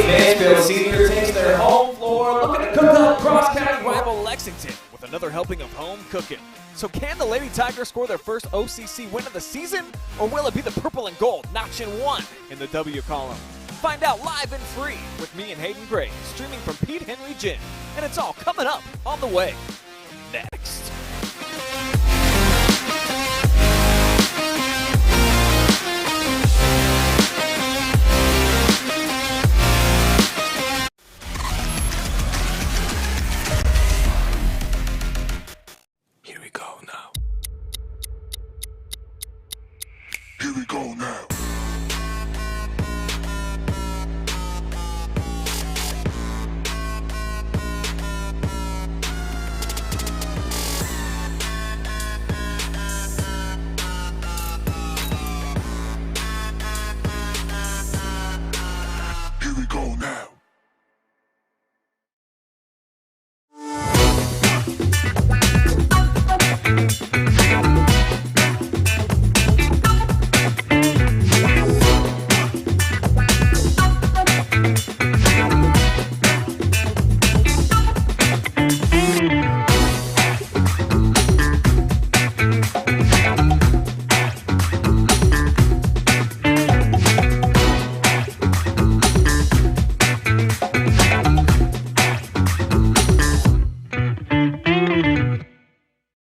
Mansfield Senior takes their home floor, looking to cook up cross-county rival Lexington with another helping of home cooking. So can the Lady Tigers score their first OCC win of the season, or will it be the purple and gold notching one in the W column? Find out live and free with me and Hayden Gray, streaming from Pete Henry Gym. And it's all coming up on the way next. Here we go now. Here we go now. Here we go now.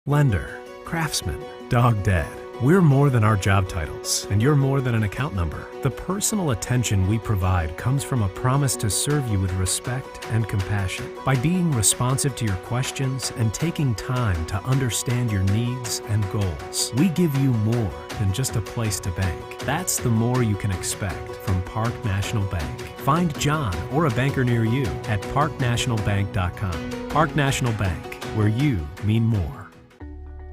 Lender, craftsman, dog dad. We're more than our job titles, and you're more than an account number. The personal attention we provide comes from a promise to serve you with respect and compassion. By being responsive to your questions and taking time to understand your needs and goals, we give you more than just a place to bank. That's the more you can expect from Park National Bank. Find John or a banker near you at parknationalbank.com. Park National Bank, where you mean more.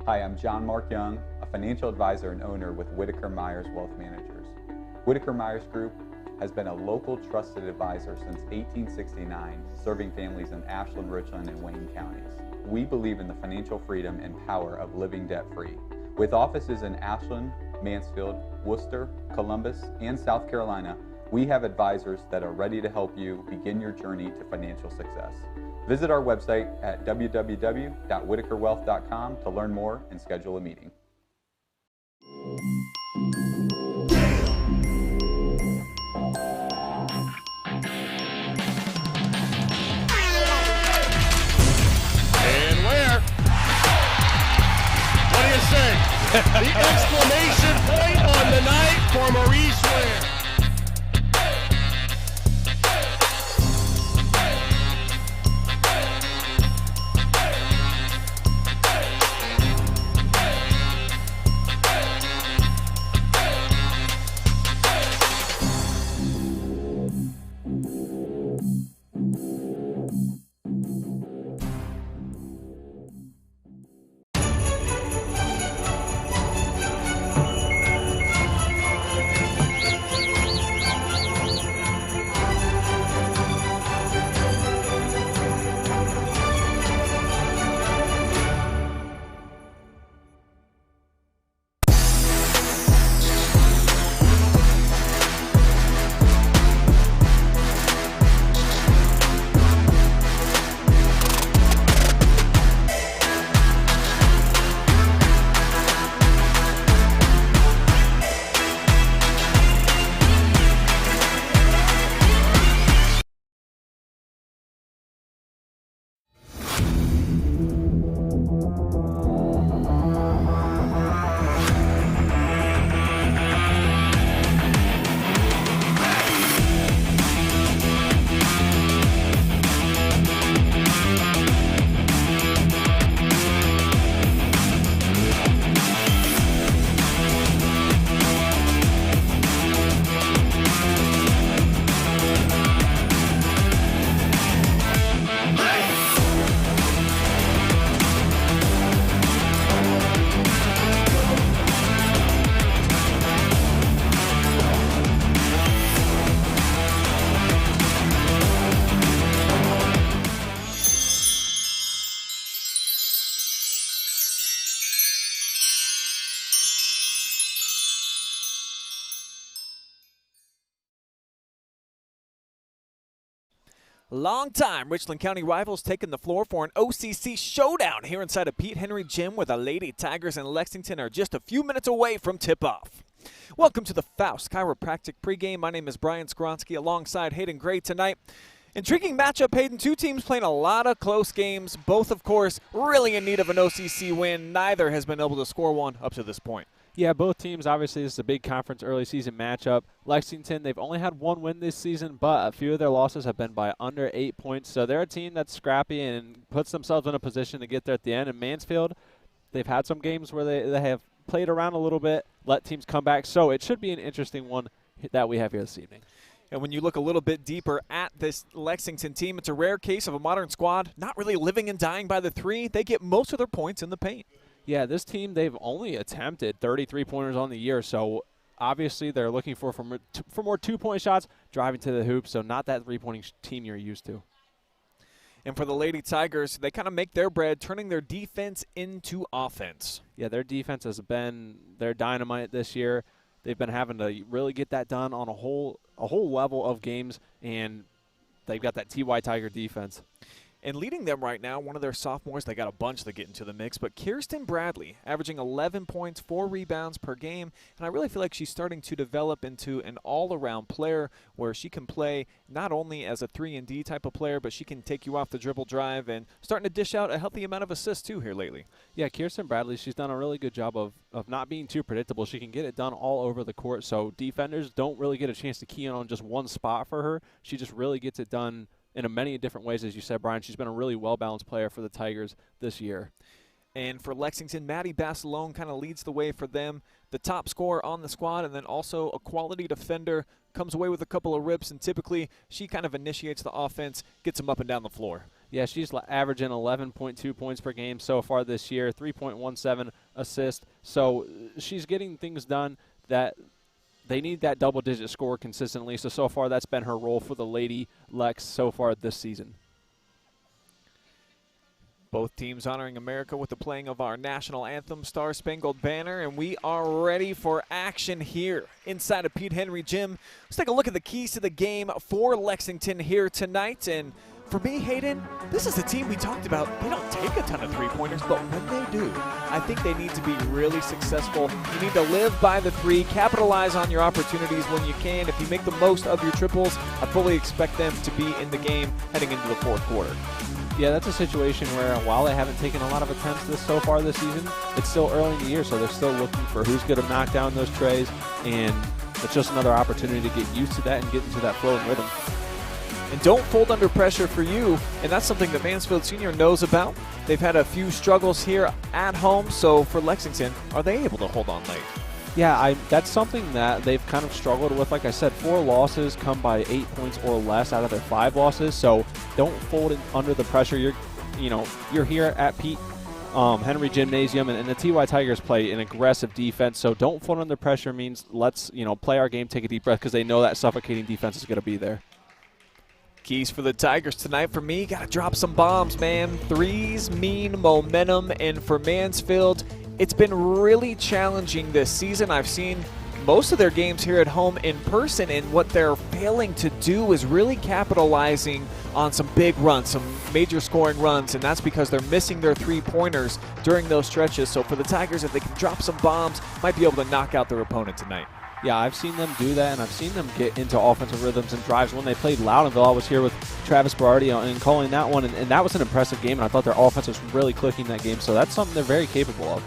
Hi, I'm John Mark Young, a financial advisor and owner with Whitaker-Myers Wealth Managers. Whitaker-Myers Group has been a local trusted advisor since 1869, serving families in Ashland, Richland, and Wayne counties. We believe in the financial freedom and power of living debt-free. With offices in Ashland, Mansfield, Worcester, Columbus, and South Carolina, we have advisors that are ready to help you begin your journey to financial success. Visit our website at www.whitakerwealth.com to learn more and schedule a meeting. And where? What do you say? The exclamation point on the night for Maurice Ware. Long-time Richland County rivals taking the floor for an OCC showdown here inside of Pete Henry Gym, where the Lady Tigers and Lexington are just a few minutes away from tip-off. Welcome to the Faust Chiropractic pregame. My name is Brian Skronsky alongside Hayden Gray tonight. Intriguing matchup, Hayden. Two teams playing a lot of close games, both, of course, really in need of an OCC win. Neither has been able to score one up to this point. Yeah, both teams, obviously, this is a big conference early season matchup. Lexington, they've only had one win this season, but a few of their losses have been by under 8 points. So they're a team that's scrappy and puts themselves in a position to get there at the end. And Mansfield, they've had some games where they have played around a little bit, let teams come back. So it should be an interesting one that we have here this evening. And when you look a little bit deeper at this Lexington team, it's a rare case of a modern squad not really living and dying by the three. They get most of their points in the paint. Yeah, this team, they've only attempted 33-pointers on the year, so obviously they're looking for more two-point shots, driving to the hoop, so not that three-pointing team you're used to. And for the Lady Tigers, they kind of make their bread, turning their defense into offense. Yeah, their defense has been their dynamite this year. They've been having to really get that done on a whole level of games, and they've got that TY Tiger defense. And leading them right now, one of their sophomores, they got a bunch that get into the mix, but Kirsten Bradley, averaging 11 points, 4 rebounds per game, and I really feel like she's starting to develop into an all-around player where she can play not only as a 3-and-D type of player, but she can take you off the dribble drive and starting to dish out a healthy amount of assists too here lately. Yeah, Kirsten Bradley, she's done a really good job of not being too predictable. She can get it done all over the court, so defenders don't really get a chance to key in on just one spot for her. She just really gets it done in many different ways, as you said, Brian. She's been a really well-balanced player for the Tigers this year. And for Lexington, Maddie Basilone kind of leads the way for them. The top scorer on the squad, and then also a quality defender, comes away with a couple of rips, and typically she kind of initiates the offense, gets them up and down the floor. Yeah, she's averaging 11.2 points per game so far this year, 3.17 assists. So she's getting things done that they need that double-digit score consistently. So far that's been her role for the Lady Lex so far this season. Both teams honoring America with the playing of our national anthem, Star Spangled Banner, and we are ready for action here inside of Pete Henry Gym. Let's take a look at the keys to the game for Lexington here tonight. And for me, Hayden, this is the team we talked about. They don't take a ton of three-pointers, but when they do, I think they need to be really successful. You need to live by the three, capitalize on your opportunities when you can. If you make the most of your triples, I fully expect them to be in the game heading into the fourth quarter. Yeah, that's a situation where while they haven't taken a lot of attempts so far this season, it's still early in the year, so they're still looking for who's going to knock down those trays, and it's just another opportunity to get used to that and get into that flow and rhythm. And don't fold under pressure for you, and that's something that Mansfield Senior knows about. They've had a few struggles here at home, so for Lexington, are they able to hold on late? Yeah, that's something that they've kind of struggled with. Like I said, 4 losses come by 8 points or less out of their 5 losses, so don't fold in under the pressure. You're here at Pete Henry Gymnasium, and the TY Tigers play an aggressive defense, so don't fold under pressure means let's play our game, take a deep breath, because they know that suffocating defense is going to be there. Keys for the Tigers tonight for me, got to drop some bombs, man. Threes mean momentum, and for Mansfield, it's been really challenging this season. I've seen most of their games here at home in person, and what they're failing to do is really capitalizing on some big runs, some major scoring runs, and that's because they're missing their three-pointers during those stretches. So for the Tigers, if they can drop some bombs, might be able to knock out their opponent tonight. Yeah, I've seen them do that, and I've seen them get into offensive rhythms and drives. When they played Loudonville, I was here with Travis Berardi and calling that one, and that was an impressive game, and I thought their offense was really clicking that game, so that's something they're very capable of.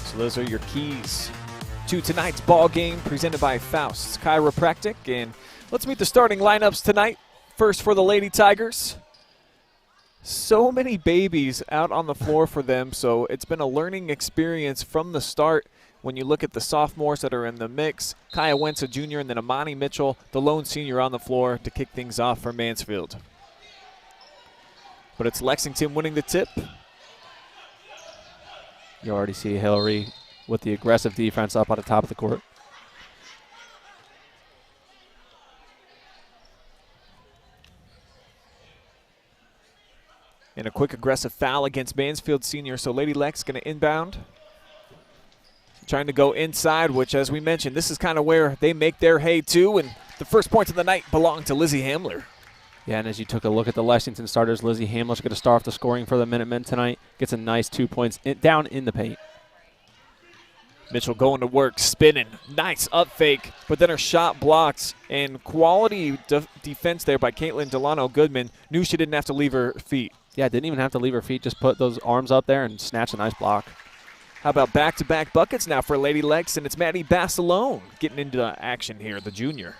So those are your keys to tonight's ball game presented by Faust Chiropractic, and let's meet the starting lineups tonight. First for the Lady Tigers. So many babies out on the floor for them, so it's been a learning experience from the start. When you look at the sophomores that are in the mix, Kaya Wentz, a junior, and then Amani Mitchell, the lone senior on the floor to kick things off for Mansfield. But it's Lexington winning the tip. You already see Hillary with the aggressive defense up on the top of the court. And a quick aggressive foul against Mansfield Senior, so Lady Lex going to inbound. Trying to go inside, which, as we mentioned, this is kind of where they make their hay, too. And the first points of the night belong to Lizzie Hamler. Yeah, and as you took a look at the Lexington starters, Lizzie Hamlish going to start off the scoring for the Minutemen tonight. Gets a nice 2 points down in the paint. Mitchell going to work, spinning. Nice up fake, but then her shot blocked. And quality defense there by Caitlin Delano Goodman. Knew she didn't have to leave her feet. Yeah, didn't even have to leave her feet. Just put those arms up there and snatch a nice block. How about back-to-back buckets now for Lady Lex, and it's Maddie Basilone getting into action here, the junior.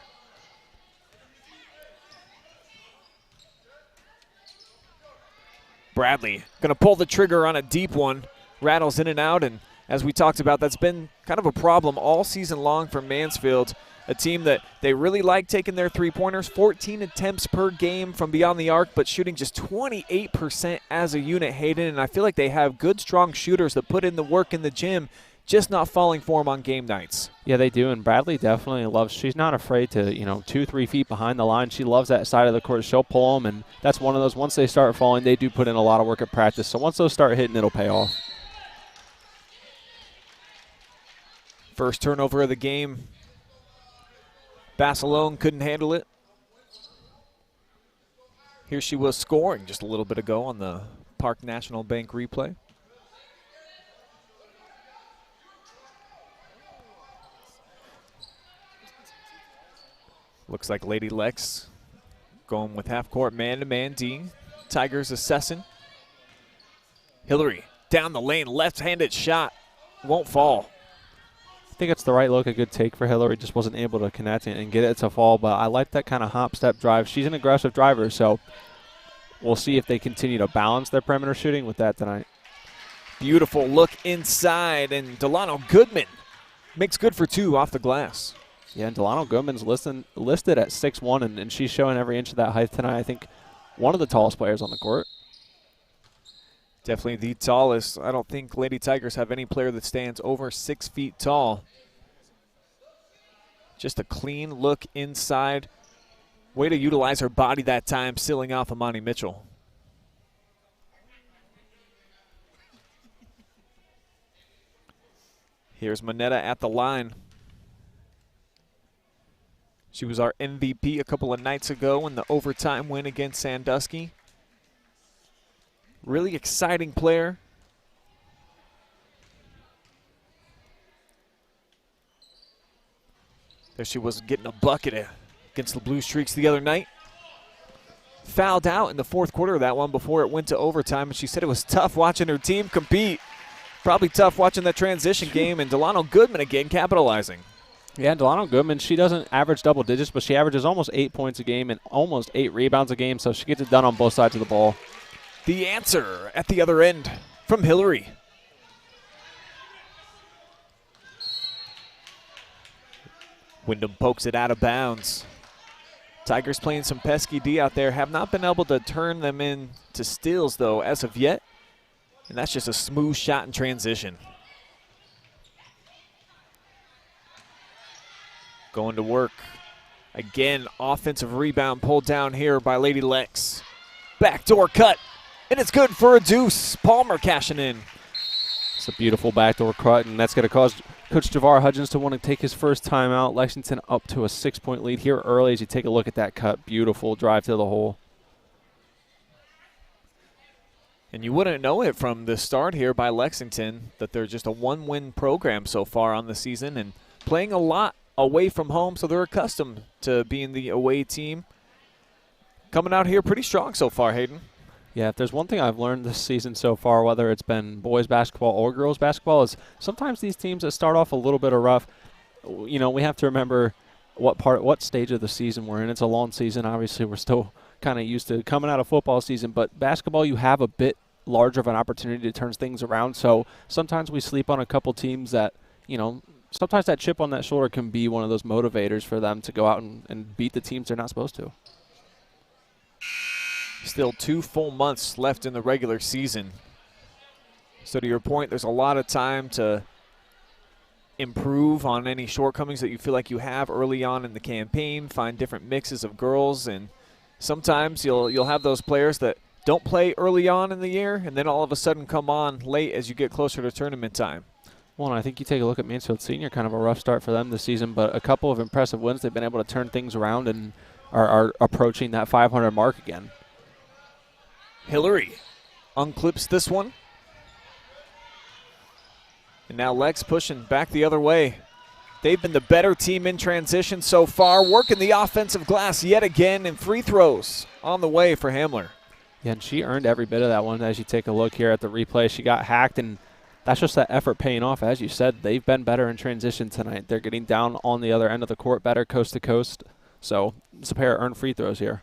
Bradley going to pull the trigger on a deep one. Rattles in and out, and as we talked about, that's been kind of a problem all season long for Mansfield, a team that they really like taking their three-pointers, 14 attempts per game from beyond the arc, but shooting just 28% as a unit, Hayden, and I feel like they have good, strong shooters that put in the work in the gym, just not falling for them on game nights. Yeah, they do, and Bradley definitely loves, she's not afraid to, 2-3 feet behind the line. She loves that side of the court. She'll pull them, and that's one of those, once they start falling, they do put in a lot of work at practice, so once those start hitting, it'll pay off. First turnover of the game. Basilone couldn't handle it. Here she was scoring just a little bit ago on the Park National Bank replay. Looks like Lady Lex going with half-court man-to-man D. Tigers assessing. Hillary down the lane, left-handed shot. Won't fall. I think it's the right look, a good take for Hillary. Just wasn't able to connect and get it to fall, but I like that kind of hop-step drive. She's an aggressive driver, so we'll see if they continue to balance their perimeter shooting with that tonight. Beautiful look inside, and Delano Goodman makes good for two off the glass. Yeah, and Delano Goodman's listed at 6'1", and she's showing every inch of that height tonight. I think one of the tallest players on the court. Definitely the tallest. I don't think Lady Tigers have any player that stands over 6 feet tall. Just a clean look inside. Way to utilize her body that time, sealing off Amani Mitchell. Here's Monetta at the line. She was our MVP a couple of nights ago in the overtime win against Sandusky. Really exciting player. There she was getting a bucket against the Blue Streaks the other night. Fouled out in the fourth quarter of that one before it went to overtime, and she said it was tough watching her team compete. Probably tough watching that transition game, and Delano Goodman again capitalizing. Yeah, Delano Goodman, she doesn't average double digits, but she averages almost 8 points a game and almost 8 rebounds a game, so she gets it done on both sides of the ball. The answer at the other end from Hillary. Wyndham pokes it out of bounds. Tigers playing some pesky D out there. Have not been able to turn them into steals, though, as of yet. And that's just a smooth shot in transition. Going to work. Again, offensive rebound pulled down here by Lady Lex. Backdoor cut. And it's good for a deuce. Palmer cashing in. It's a beautiful backdoor cut, and that's going to cause Coach Javar Hudgens to want to take his first time out. Lexington up to a 6-point lead here early as you take a look at that cut. Beautiful drive to the hole. And you wouldn't know it from the start here by Lexington that they're just a one-win program so far on the season and playing a lot away from home, so they're accustomed to being the away team. Coming out here pretty strong so far, Hayden. Yeah, if there's one thing I've learned this season so far, whether it's been boys basketball or girls basketball, is sometimes these teams that start off a little bit of rough, we have to remember what stage of the season we're in. It's a long season. Obviously, we're still kind of used to coming out of football season, but basketball, you have a bit larger of an opportunity to turn things around. So sometimes we sleep on a couple teams that, sometimes that chip on that shoulder can be one of those motivators for them to go out and beat the teams they're not supposed to. Still 2 full months left in the regular season. So to your point, there's a lot of time to improve on any shortcomings that you feel like you have early on in the campaign, find different mixes of girls, and sometimes you'll have those players that don't play early on in the year and then all of a sudden come on late as you get closer to tournament time. Well, and I think you take a look at Mansfield Senior, kind of a rough start for them this season, but a couple of impressive wins. They've been able to turn things around and are approaching that 500 mark again. Hillary unclips this one. And now Lex pushing back the other way. They've been the better team in transition so far, working the offensive glass yet again, and free throws on the way for Hamler. Yeah, and she earned every bit of that one. As you take a look here at the replay, she got hacked, and that's just that effort paying off. As you said, they've been better in transition tonight. They're getting down on the other end of the court better, coast to coast. So it's a pair of earned free throws here.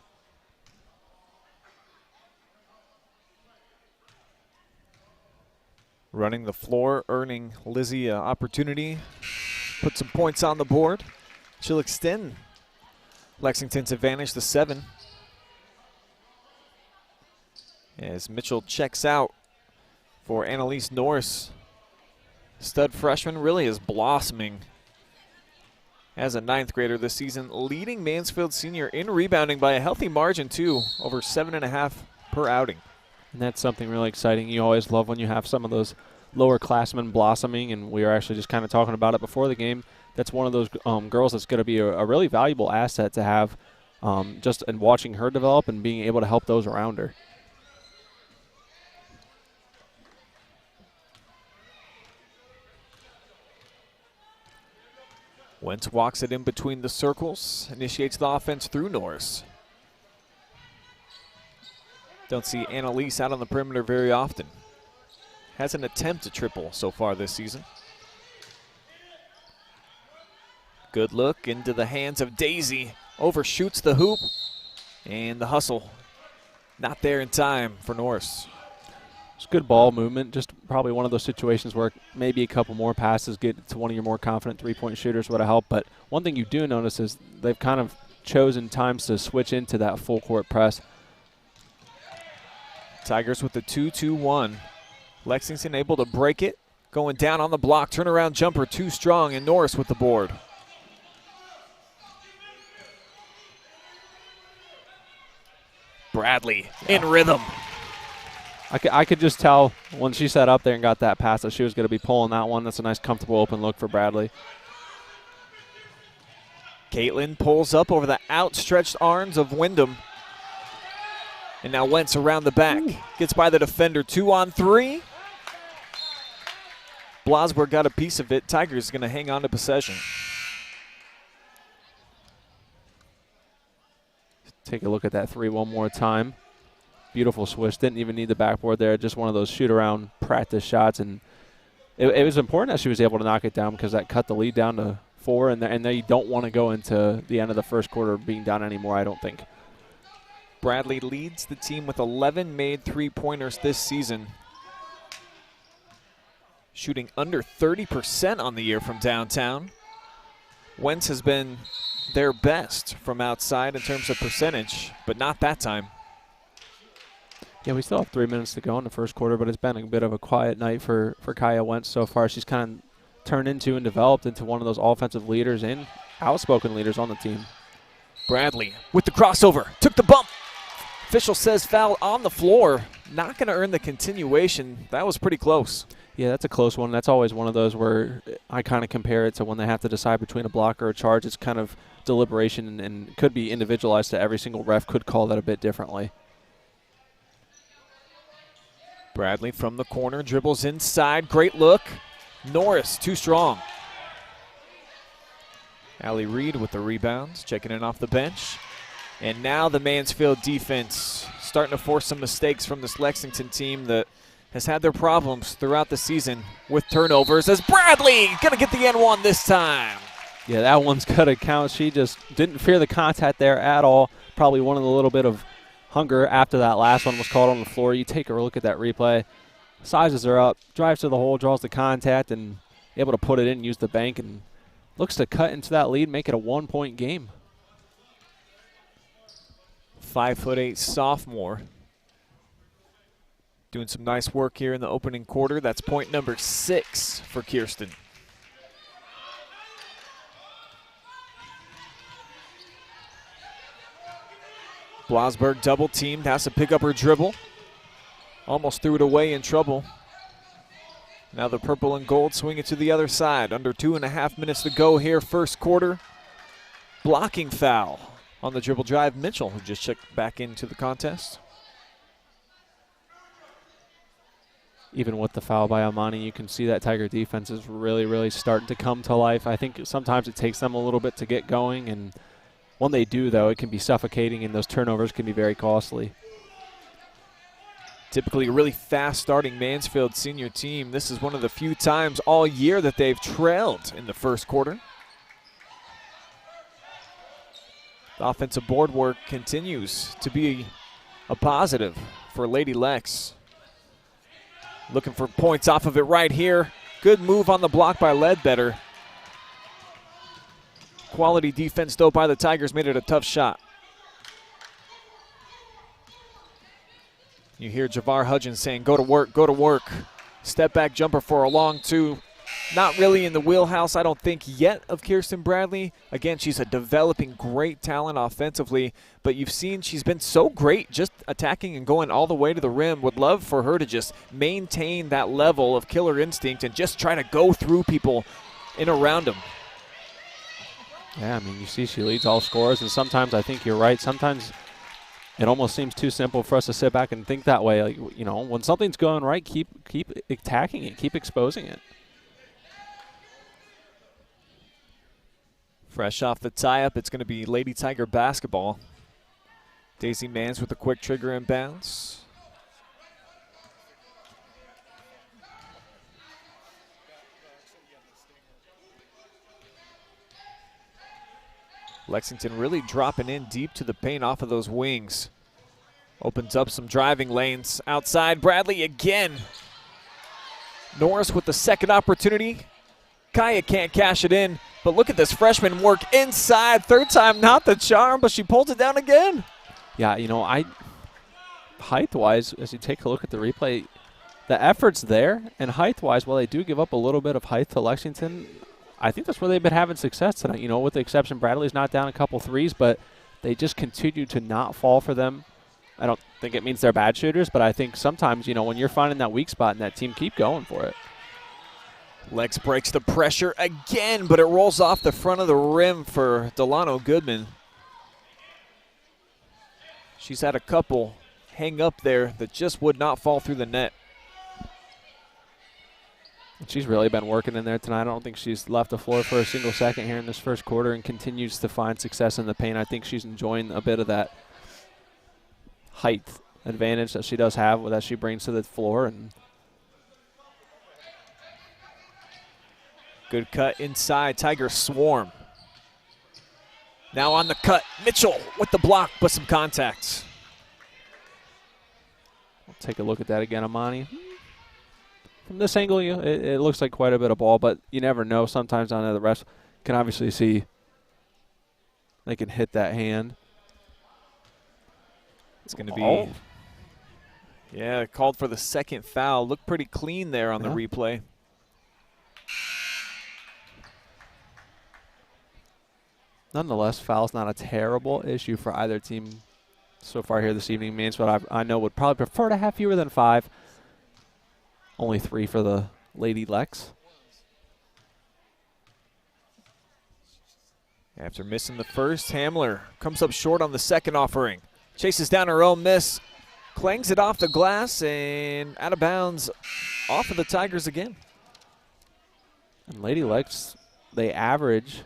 Running the floor, earning Lizzie an opportunity. Put some points on the board. She'll extend Lexington's advantage to 7. As Mitchell checks out for Annalise Norris. Stud freshman really is blossoming as a 9th grader this season, leading Mansfield Senior in rebounding by a healthy margin too, over 7.5 per outing. And that's something really exciting. You always love when you have some of those lower classmen blossoming, and we were actually just kind of talking about it before the game. That's one of those girls that's going to be a really valuable asset to have just in watching her develop and being able to help those around her. Wentz walks it in between the circles, initiates the offense through Norris. Don't see Annalise out on the perimeter very often. Has an attempt to triple so far this season. Good look into the hands of Daisy. Overshoots the hoop. And the hustle. Not there in time for Norris. It's good ball movement. Just probably one of those situations where maybe a couple more passes get to one of your more confident three-point shooters would have helped. But one thing you do notice is they've kind of chosen times to switch into that full court press. Tigers with the 2-2-1. Lexington able to break it. Going down on the block. Turnaround jumper too strong, and Norris with the board. Bradley in rhythm. I could just tell when she sat up there and got that pass that she was going to be pulling that one. That's a nice, comfortable open look for Bradley. Caitlin pulls up over the outstretched arms of Wyndham. And now Wentz around the back. Gets by the defender. 2-on-3. Blasberg got a piece of it. Tigers going to hang on to possession. Take a look at that three one more time. Beautiful swish. Didn't even need the backboard there. Just one of those shoot-around practice shots. And it was important that she was able to knock it down because that cut the lead down to 4. And they don't want to go into the end of the first quarter being down anymore, I don't think. Bradley leads the team with 11 made three-pointers this season. Shooting under 30% on the year from downtown. Wentz has been their best from outside in terms of percentage, but not that time. Yeah, we still have 3 minutes to go in the first quarter, but it's been a bit of a quiet night for Kaya Wentz so far. She's kind of turned into and developed into one of those offensive leaders and outspoken leaders on the team. Bradley with the crossover. Took the bump. Official says foul on the floor. Not going to earn the continuation. That was pretty close. Yeah, that's a close one. That's always one of those where I kind of compare it to when they have to decide between a block or a charge. It's kind of deliberation and could be individualized to every single ref. Could call that a bit differently. Bradley from the corner, dribbles inside. Great look. Norris, too strong. Allie Reed with the rebounds, checking in off the bench. And now the Mansfield defense starting to force some mistakes from this Lexington team that has had their problems throughout the season with turnovers, as Bradley going to get the N1 this time. Yeah, that one's got to count. She just didn't fear the contact there at all. Probably one of the little bit of hunger after that last one was called on the floor. You take a look at that replay. Sizes her up, drives to the hole, draws the contact, and able to put it in, use the bank, and looks to cut into that lead, make it a 1-point game. 5'8" sophomore. Doing some nice work here in the opening quarter. That's point number 6 for Kirsten. Blasberg double teamed, has to pick up her dribble. Almost threw it away in trouble. Now the purple and gold swing it to the other side. Under 2.5 minutes to go here, first quarter. Blocking foul On the dribble drive, Mitchell, who just checked back into the contest. Even with the foul by Amani, you can see that Tiger defense is really, really starting to come to life. I think sometimes it takes them a little bit to get going, and when they do, though, it can be suffocating, and those turnovers can be very costly. Typically a really fast-starting Mansfield Senior team. This is one of the few times all year that they've trailed in the first quarter. The offensive board work continues to be a positive for Lady Lex. Looking for points off of it right here. Good move on the block by Ledbetter. Quality defense, though, by the Tigers made it a tough shot. You hear Javar Hudgens saying, go to work, go to work. Step back jumper for a long two. Not really in the wheelhouse, I don't think, yet of Kirsten Bradley. Again, she's a developing great talent offensively, but you've seen she's been so great just attacking and going all the way to the rim. Would love for her to just maintain that level of killer instinct and just try to go through people and around them. Yeah, I mean, you see she leads all scorers, and sometimes I think you're right. Sometimes it almost seems too simple for us to sit back and think that way. Like, you know, when something's going right, keep attacking it, keep exposing it. Fresh off the tie-up, it's going to be Lady Tiger basketball. Daisy Mans with a quick trigger inbounds. Lexington really dropping in deep to the paint off of those wings. Opens up some driving lanes. Outside, Bradley again. Norris with the second opportunity. Kaya can't cash it in, but look at this freshman work inside. Third time, not the charm, but she pulls it down again. Yeah, you know, height-wise, as you take a look at the replay, the effort's there, and height-wise, while they do give up a little bit of height to Lexington, I think that's where they've been having success tonight. You know, with the exception, Bradley's not down a couple threes, but they just continue to not fall for them. I don't think it means they're bad shooters, but I think sometimes, you know, when you're finding that weak spot in that team, keep going for it. Lex breaks the pressure again, but it rolls off the front of the rim for Delano Goodman. She's had a couple hang up there that just would not fall through the net. She's really been working in there tonight. I don't think she's left the floor for a single second here in this first quarter and continues to find success in the paint. I think she's enjoying a bit of that height advantage that she does have, that she brings to the floor. And good cut inside. Tigers swarm. Now on the cut. Mitchell with the block, but some contact. We'll take a look at that again, Amani. From this angle, it looks like quite a bit of ball, but you never know. Sometimes on the refs can obviously see they can hit that hand. It's going to be, yeah, called for the second foul. Looked pretty clean there on the replay. Nonetheless, foul's not a terrible issue for either team so far here this evening. Mansfield, I know, would probably prefer to have fewer than 5. Only 3 for the Lady Lex. After missing the first, Hamler comes up short on the second offering. Chases down her own miss. Clangs it off the glass and out of bounds off of the Tigers again. And Lady Lex, they average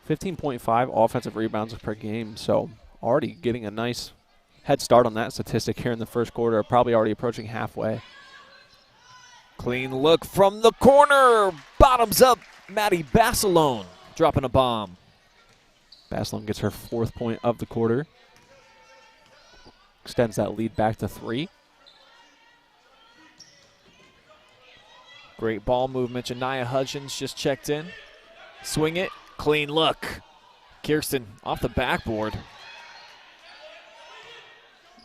15.5 offensive rebounds per game, so already getting a nice head start on that statistic here in the first quarter, probably already approaching halfway. Clean look from the corner. Bottoms up. Maddie Basilone dropping a bomb. Basilone gets her 4th point of the quarter. Extends that lead back to 3. Great ball movement. Janiyah Hudgens just checked in. Swing it. Clean look. Kirsten off the backboard.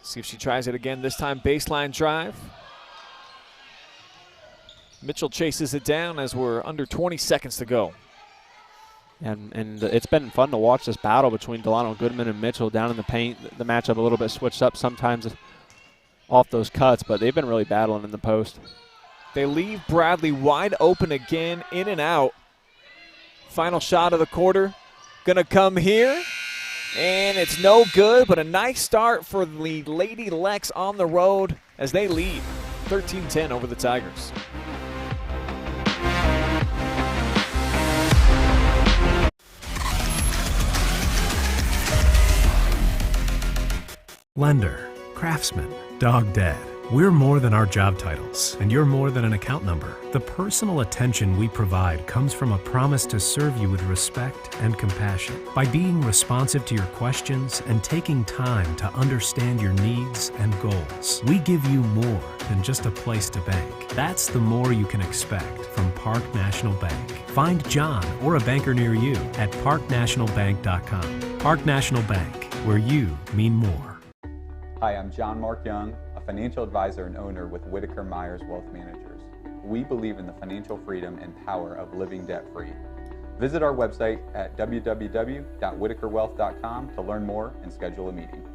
See if she tries it again. This time baseline drive. Mitchell chases it down as we're under 20 seconds to go. And it's been fun to watch this battle between Delano Goodman and Mitchell down in the paint. The matchup a little bit switched up sometimes off those cuts, but they've been really battling in the post. They leave Bradley wide open again, in and out. Final shot of the quarter. Gonna come here. And it's no good, but a nice start for the Lady Lex on the road as they lead 13-10 over the Tigers. Lender, craftsman, dog dad. We're more than our job titles, and you're more than an account number. The personal attention we provide comes from a promise to serve you with respect and compassion. By being responsive to your questions and taking time to understand your needs and goals, we give you more than just a place to bank. That's the more you can expect from Park National Bank. Find John or a banker near you at parknationalbank.com. Park National Bank, where you mean more. Hi, I'm John Mark Young, a financial advisor and owner with Whitaker-Myers Wealth Managers. We believe in the financial freedom and power of living debt-free. Visit our website at www.whitakerwealth.com to learn more and schedule a meeting.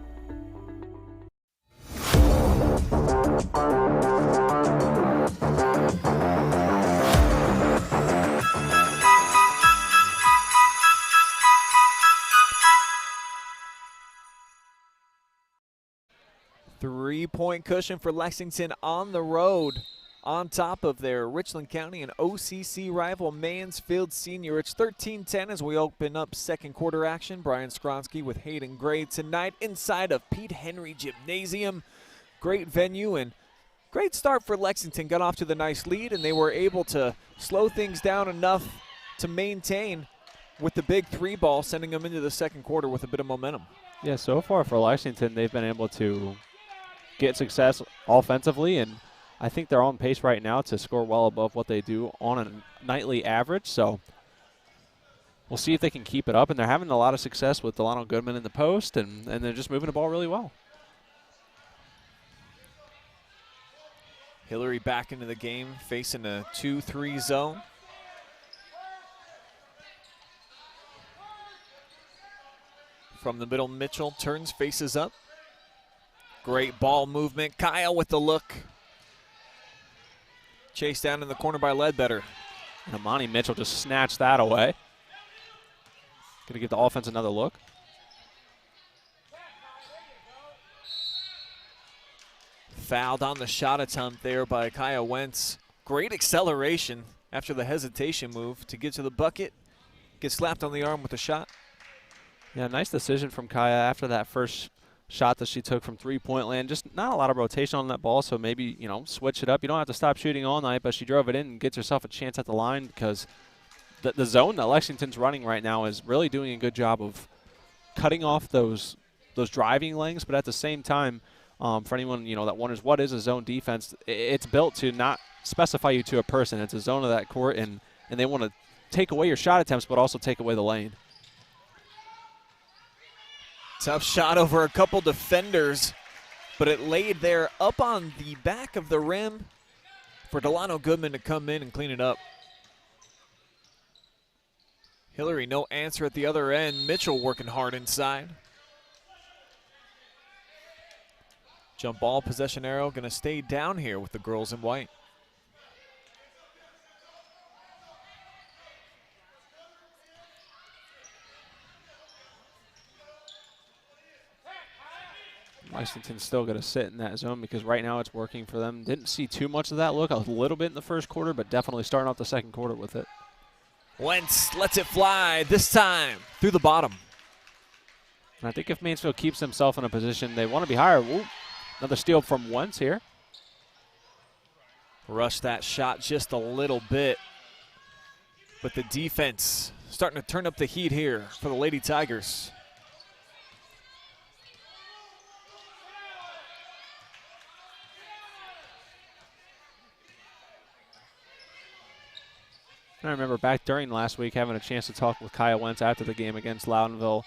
Three-point cushion for Lexington on the road, on top of their Richland County and OCC rival Mansfield Senior. It's 13-10 as we open up second quarter action. Brian Skronsky with Hayden Gray tonight inside of Pete Henry Gymnasium. Great venue and great start for Lexington. Got off to the nice lead, and they were able to slow things down enough to maintain with the big three ball, sending them into the second quarter with a bit of momentum. Yeah, so far for Lexington, they've been able to get success offensively, and I think they're on pace right now to score well above what they do on a nightly average. So we'll see if they can keep it up, and they're having a lot of success with Delano Goodman in the post, and they're just moving the ball really well. Hillary back into the game, facing a 2-3 zone. From the middle, Mitchell turns, faces up. Great ball movement. Kyle with the look. Chased down in the corner by Ledbetter. And Amani Mitchell just snatched that away. Going to give the offense another look. Fouled on the shot attempt there by Kaya Wentz. Great acceleration after the hesitation move to get to the bucket. Gets slapped on the arm with a shot. Yeah, nice decision from Kaya after that first shot that she took from three-point land. Just not a lot of rotation on that ball, so maybe, switch it up. You don't have to stop shooting all night, but she drove it in and gets herself a chance at the line because the zone that Lexington's running right now is really doing a good job of cutting off those driving lanes, but at the same time, for anyone that wonders what is a zone defense, it's built to not specify you to a person. It's a zone of that court, and they want to take away your shot attempts but also take away the lane. Tough shot over a couple defenders, but it laid there up on the back of the rim for Delano Goodman to come in and clean it up. Hillary, no answer at the other end. Mitchell working hard inside. Jump ball, possession arrow, going to stay down here with the girls in white. Lexington's still going to sit in that zone because right now it's working for them. Didn't see too much of that look, a little bit in the first quarter, but definitely starting off the second quarter with it. Wentz lets it fly, this time through the bottom. And I think if Mansfield keeps himself in a position they want to be higher. Ooh, another steal from Wentz here. Rushed that shot just a little bit, but the defense starting to turn up the heat here for the Lady Tigers. I remember back during last week having a chance to talk with Kaya Wentz after the game against Loudonville.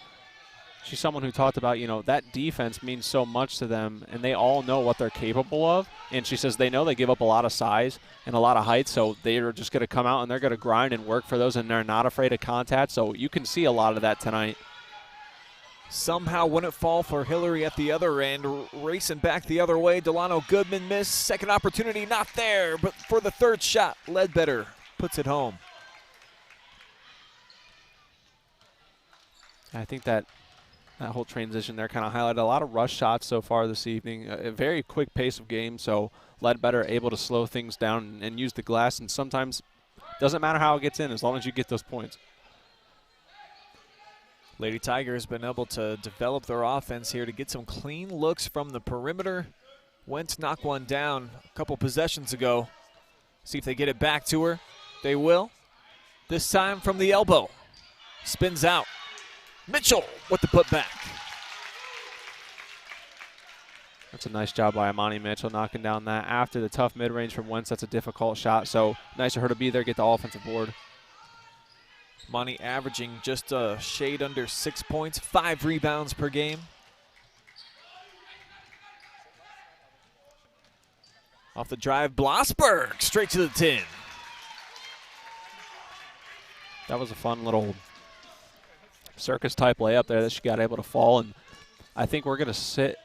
She's someone who talked about, that defense means so much to them, and they all know what they're capable of. And she says they know they give up a lot of size and a lot of height, so they're just going to come out and they're going to grind and work for those, and they're not afraid of contact. So you can see a lot of that tonight. Somehow wouldn't fall for Hillary at the other end, racing back the other way. Delano Goodman missed. Second opportunity not there, but for the third shot, Ledbetter puts it home. I think that that whole transition there kind of highlighted a lot of rush shots so far this evening. A very quick pace of game, so Ledbetter able to slow things down and use the glass, and sometimes doesn't matter how it gets in as long as you get those points. Lady Tigers been able to develop their offense here to get some clean looks from the perimeter. Went to knock one down a couple possessions ago. See if they get it back to her. They will. This time from the elbow. Spins out. Mitchell with the putback. That's a nice job by Imani Mitchell knocking down that after the tough mid-range from Wentz. That's a difficult shot, so nice of her to be there, get the offensive board. Imani averaging just a shade under 6 points, 5 rebounds per game. Off the drive, Blossberg straight to the tin. That was a fun little circus-type layup there that she got able to fall, and I think we're going to sit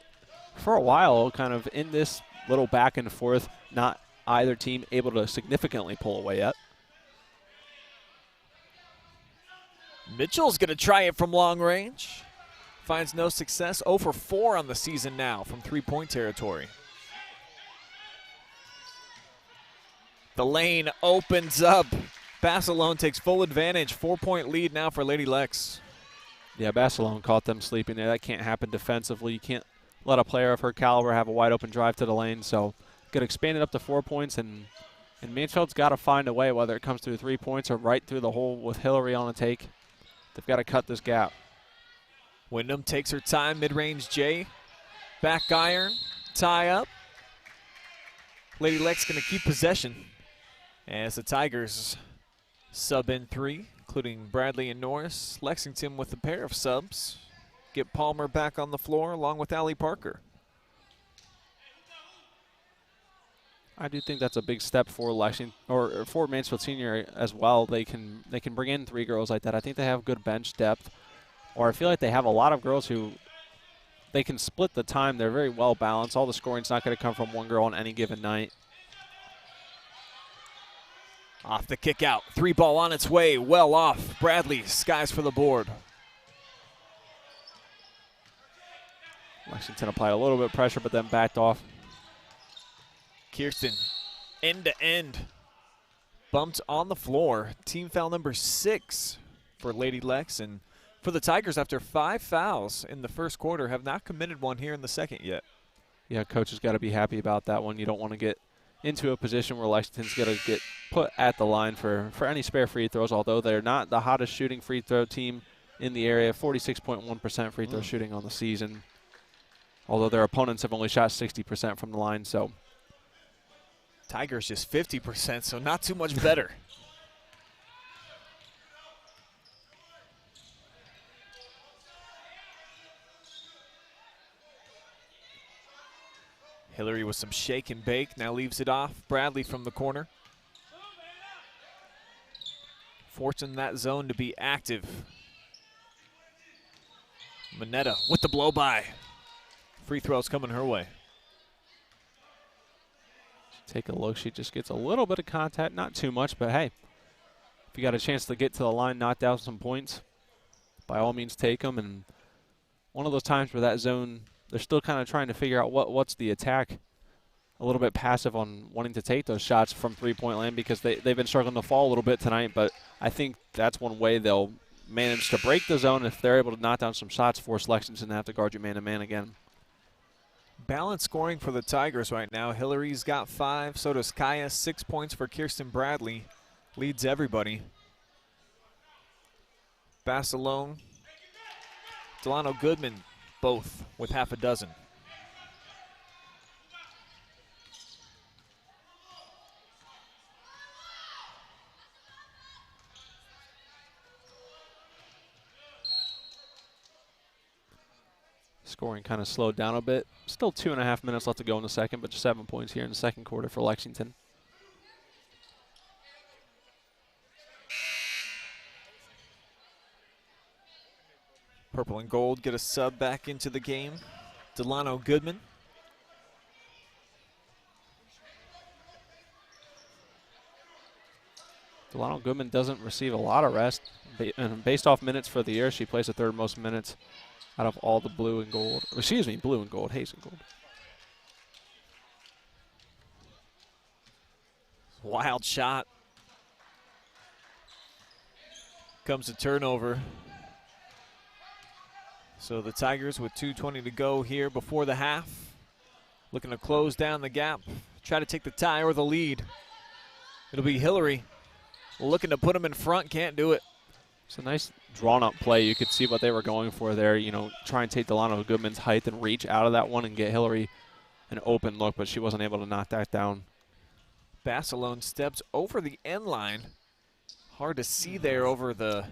for a while kind of in this little back and forth, not either team able to significantly pull away yet. Mitchell's going to try it from long range. Finds no success. 0 for 4 on the season now from three-point territory. The lane opens up. Basilone takes full advantage. 4-point lead now for Lady Lex. Yeah, Basilone caught them sleeping there. That can't happen defensively. You can't let a player of her caliber have a wide open drive to the lane. So could expand it up to 4 points, and Mansfield's got to find a way, whether it comes through 3 points or right through the hole with Hillary on the take. They've got to cut this gap. Wyndham takes her time, mid-range J. Back iron, tie up. Lady Lex going to keep possession as the Tigers sub in 3, including Bradley and Norris. Lexington with a pair of subs. Get Palmer back on the floor along with Allie Parker. I do think that's a big step for Lexington, or for Mansfield Senior as well. They can bring in 3 girls like that. I think they have good bench depth, or I feel like they have a lot of girls who they can split the time. They're very well balanced. All the scoring's not going to come from one girl on any given night. Off the kick out, 3 ball on its way, well off. Bradley skies for the board. Lexington applied a little bit of pressure, but then backed off. Kirsten, end to end, bumped on the floor. Team foul number 6 for Lady Lex, and for the Tigers, after 5 fouls in the first quarter, have not committed one here in the second yet. Yeah, coach has got to be happy about that one. You don't want to get into a position where Lexington's going to get put at the line for any spare free throws, although they're not the hottest shooting free throw team in the area, 46.1% free throw shooting on the season, although their opponents have only shot 60% from the line. So Tigers just 50%, so not too much better. Hillary with some shake and bake, now leaves it off. Bradley from the corner. Forcing that zone to be active. Mineta with the blow-by. Free throws coming her way. Take a look. She just gets a little bit of contact, not too much, but hey, if you got a chance to get to the line, knock down some points, by all means take them. And one of those times where that zone, they're still kind of trying to figure out what's the attack. A little bit passive on wanting to take those shots from three-point land because they've been struggling to fall a little bit tonight, but I think that's one way they'll manage to break the zone if they're able to knock down some shots, force Lexington to have to guard you man-to-man again. Balanced scoring for the Tigers right now. Hillary's got 5, so does Kaya. 6 points for Kirsten Bradley. Leads everybody. Basilone, Delano Goodman, both with half a dozen. Scoring kind of slowed down a bit. Still 2.5 minutes left to go in the second, but just 7 points here in the second quarter for Lexington. Purple and gold get a sub back into the game. Delano Goodman. Delano Goodman doesn't receive a lot of rest. Based off minutes for the year, she plays the 3rd most minutes out of all the blue and gold. Excuse me, blue and gold, haze and gold. Wild shot. Comes a turnover. So the Tigers with 2:20 to go here before the half. Looking to close down the gap. Try to take the tie or the lead. It'll be Hillary looking to put them in front. Can't do it. It's a nice drawn-up play. You could see what they were going for there. Try and take Delano Goodman's height and reach out of that one and get Hillary an open look, but she wasn't able to knock that down. Basilone steps over the end line. Hard to see there over the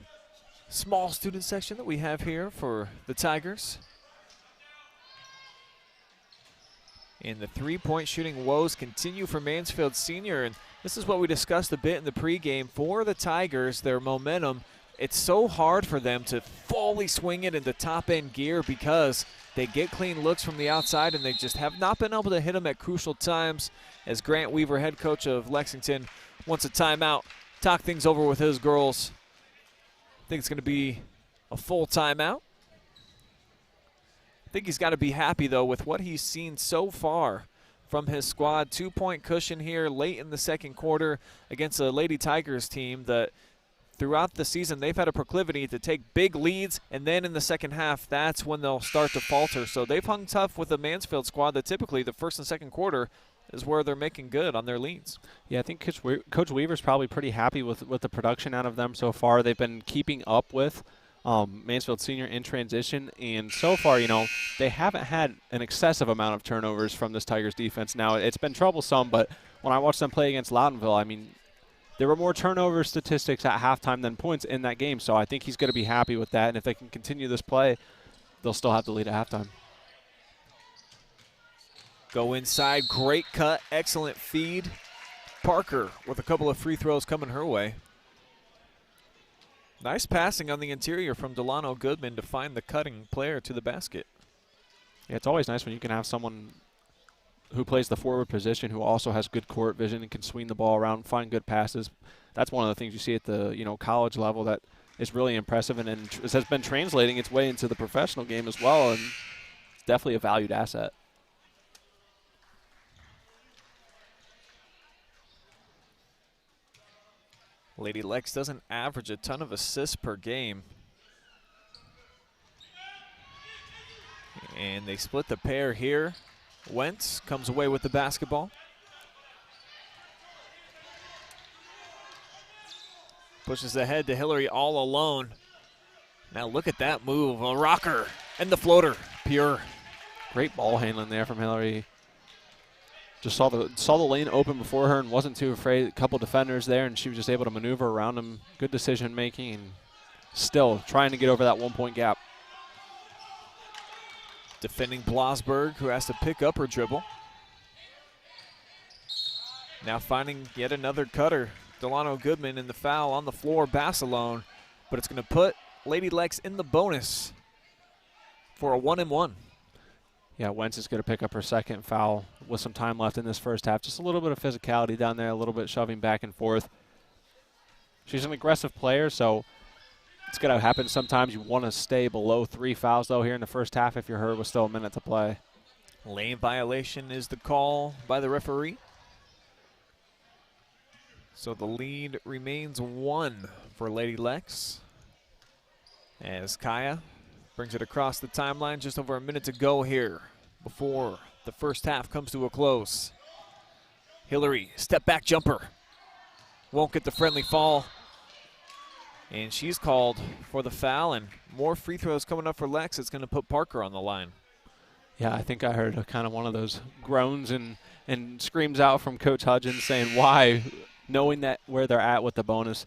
small student section that we have here for the Tigers. And the three-point shooting woes continue for Mansfield Senior. And this is what we discussed a bit in the pregame. For the Tigers, their momentum, it's so hard for them to fully swing it into top-end gear because they get clean looks from the outside and they just have not been able to hit them at crucial times. As Grant Weaver, head coach of Lexington, wants a timeout, talk things over with his girls. I think it's going to be a full timeout. I think he's got to be happy, though, with what he's seen so far from his squad. 2-point cushion here late in the second quarter against a Lady Tigers team that throughout the season they've had a proclivity to take big leads, and then in the second half, that's when they'll start to falter. So they've hung tough with the Mansfield squad that typically the first and second quarter is where they're making good on their leads. Yeah, I think Coach Weaver's probably pretty happy with the production out of them so far. They've been keeping up with Mansfield Senior in transition, and so far, they haven't had an excessive amount of turnovers from this Tigers defense. Now, it's been troublesome, but when I watched them play against Loudonville, there were more turnover statistics at halftime than points in that game, so I think he's going to be happy with that, and if they can continue this play, they'll still have the lead at halftime. Go inside, great cut, excellent feed. Parker with a couple of free throws coming her way. Nice passing on the interior from Delano Goodman to find the cutting player to the basket. Yeah, it's always nice when you can have someone who plays the forward position who also has good court vision and can swing the ball around, find good passes. That's one of the things you see at the college level that is really impressive, and it has been translating its way into the professional game as well, and it's definitely a valued asset. Lady Lex doesn't average a ton of assists per game. And they split the pair here. Wentz comes away with the basketball. Pushes ahead to Hillary all alone. Now look at that move, a rocker and the floater, pure. Great ball handling there from Hillary. Just saw the lane open before her and wasn't too afraid. A couple defenders there, and she was just able to maneuver around them. Good decision making, and still trying to get over that 1-point gap. Defending Blasberg, who has to pick up her dribble. Now finding yet another cutter. Delano Goodman in the foul on the floor, Basilone, but it's going to put Lady Lex in the bonus for a 1-and-1. Yeah, Wentz is going to pick up her second foul with some time left in this first half. Just a little bit of physicality down there, a little bit shoving back and forth. She's an aggressive player, so it's going to happen sometimes. You want to stay below 3 fouls, though, here in the first half if you're her with still a minute to play. Lane violation is the call by the referee. So the lead remains 1 for Lady Lex. As Kaya brings it across the timeline, just over a minute to go here before the first half comes to a close. Hillary, step back jumper. Won't get the friendly fall. And she's called for the foul, and more free throws coming up for Lex. It's going to put Parker on the line. Yeah, I think I heard a kind of one of those groans and screams out from Coach Hudgens saying why, knowing that where they're at with the bonus,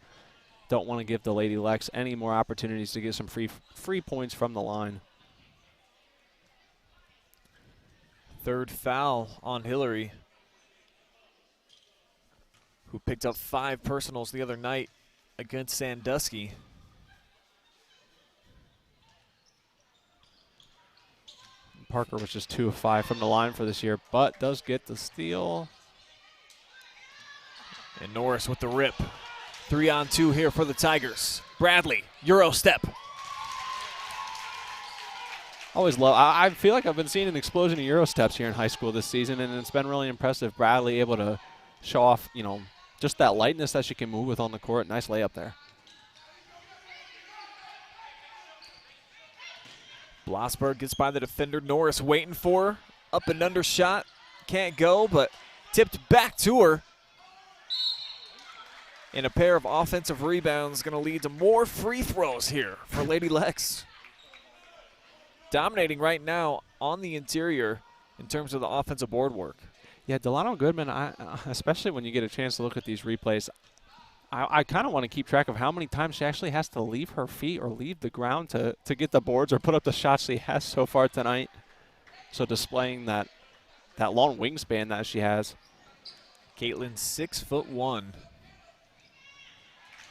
don't want to give the Lady Lex any more opportunities to get some free points from the line. Third foul on Hillary, who picked up 5 personals the other night against Sandusky. Parker was just 2 of 5 from the line for this year, but does get the steal. And Norris with the rip. 3-on-2 here for the Tigers. Bradley, Euro step. Always love. I feel like I've been seeing an explosion of Euro steps here in high school this season, and it's been really impressive. Bradley able to show off, just that lightness that she can move with on the court. Nice layup there. Blossberg gets by the defender. Norris waiting for her. Up and under shot. Can't go, but tipped back to her. And a pair of offensive rebounds going to lead to more free throws here for Lady Lex. Dominating right now on the interior in terms of the offensive board work. Yeah, Delano Goodman, especially when you get a chance to look at these replays, I kind of want to keep track of how many times she actually has to leave her feet or leave the ground to get the boards or put up the shots she has so far tonight. So displaying that long wingspan that she has. Caitlin, 6'1",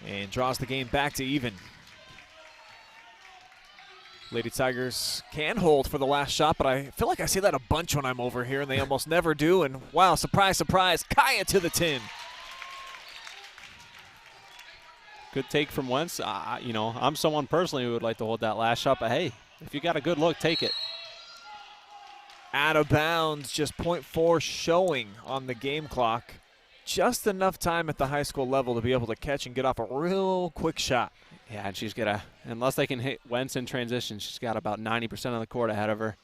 and draws the game back to even. Lady Tigers can hold for the last shot, but I feel like I say that a bunch when I'm over here, and they almost never do. And wow, surprise, surprise, Kaya to the tin. Good take from Wentz. I'm someone personally who would like to hold that last shot, but hey, if you got a good look, take it. Out of bounds, just 0.4 showing on the game clock. Just enough time at the high school level to be able to catch and get off a real quick shot. Yeah, and she's got to, unless they can hit Wentz in transition, she's got about 90% of the court ahead of her.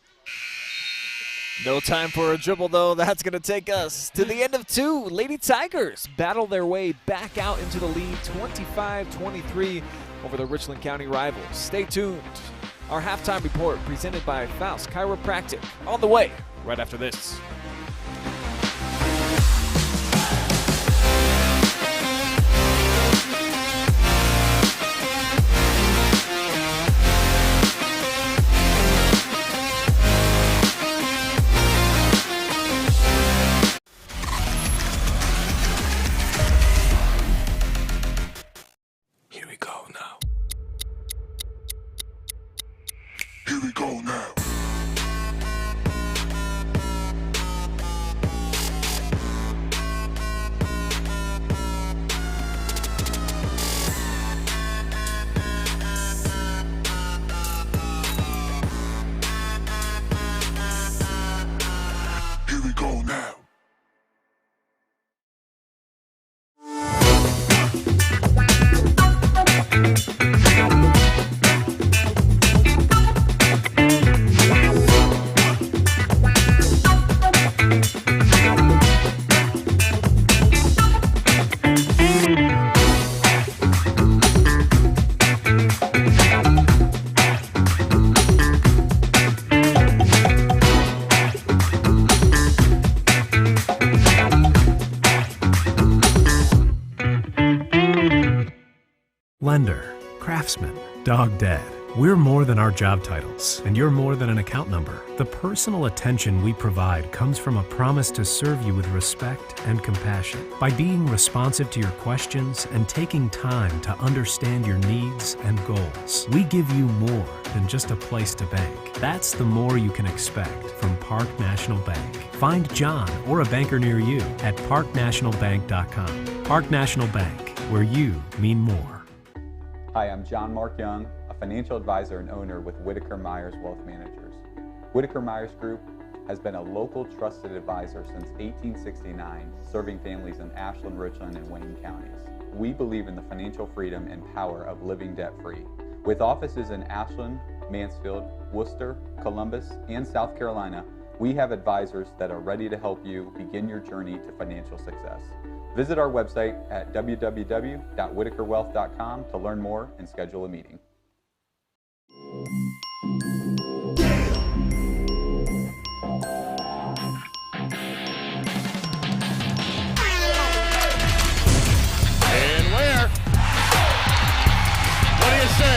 No time for a dribble, though. That's going to take us to the end of two. Lady Tigers battle their way back out into the lead, 25-23 over the Richland County rivals. Stay tuned. Our halftime report presented by Faust Chiropractic on the way right after this. Here we go now. Here we go now. Here we go now. Lender, craftsman, dog dad. We're more than our job titles, and you're more than an account number. The personal attention we provide comes from a promise to serve you with respect and compassion. By being responsive to your questions and taking time to understand your needs and goals, we give you more than just a place to bank. That's the more you can expect from Park National Bank. Find John or a banker near you at parknationalbank.com. Park National Bank, where you mean more. Hi, I'm John Mark Young, a financial advisor and owner with Whitaker-Myers Wealth Managers. Whitaker-Myers Group has been a local trusted advisor since 1869, serving families in Ashland, Richland, and Wayne counties. We believe in the financial freedom and power of living debt-free. With offices in Ashland, Mansfield, Worcester, Columbus, and South Carolina, we have advisors that are ready to help you begin your journey to financial success. Visit our website at www.whitakerwealth.com to learn more and schedule a meeting. And where? What do you say?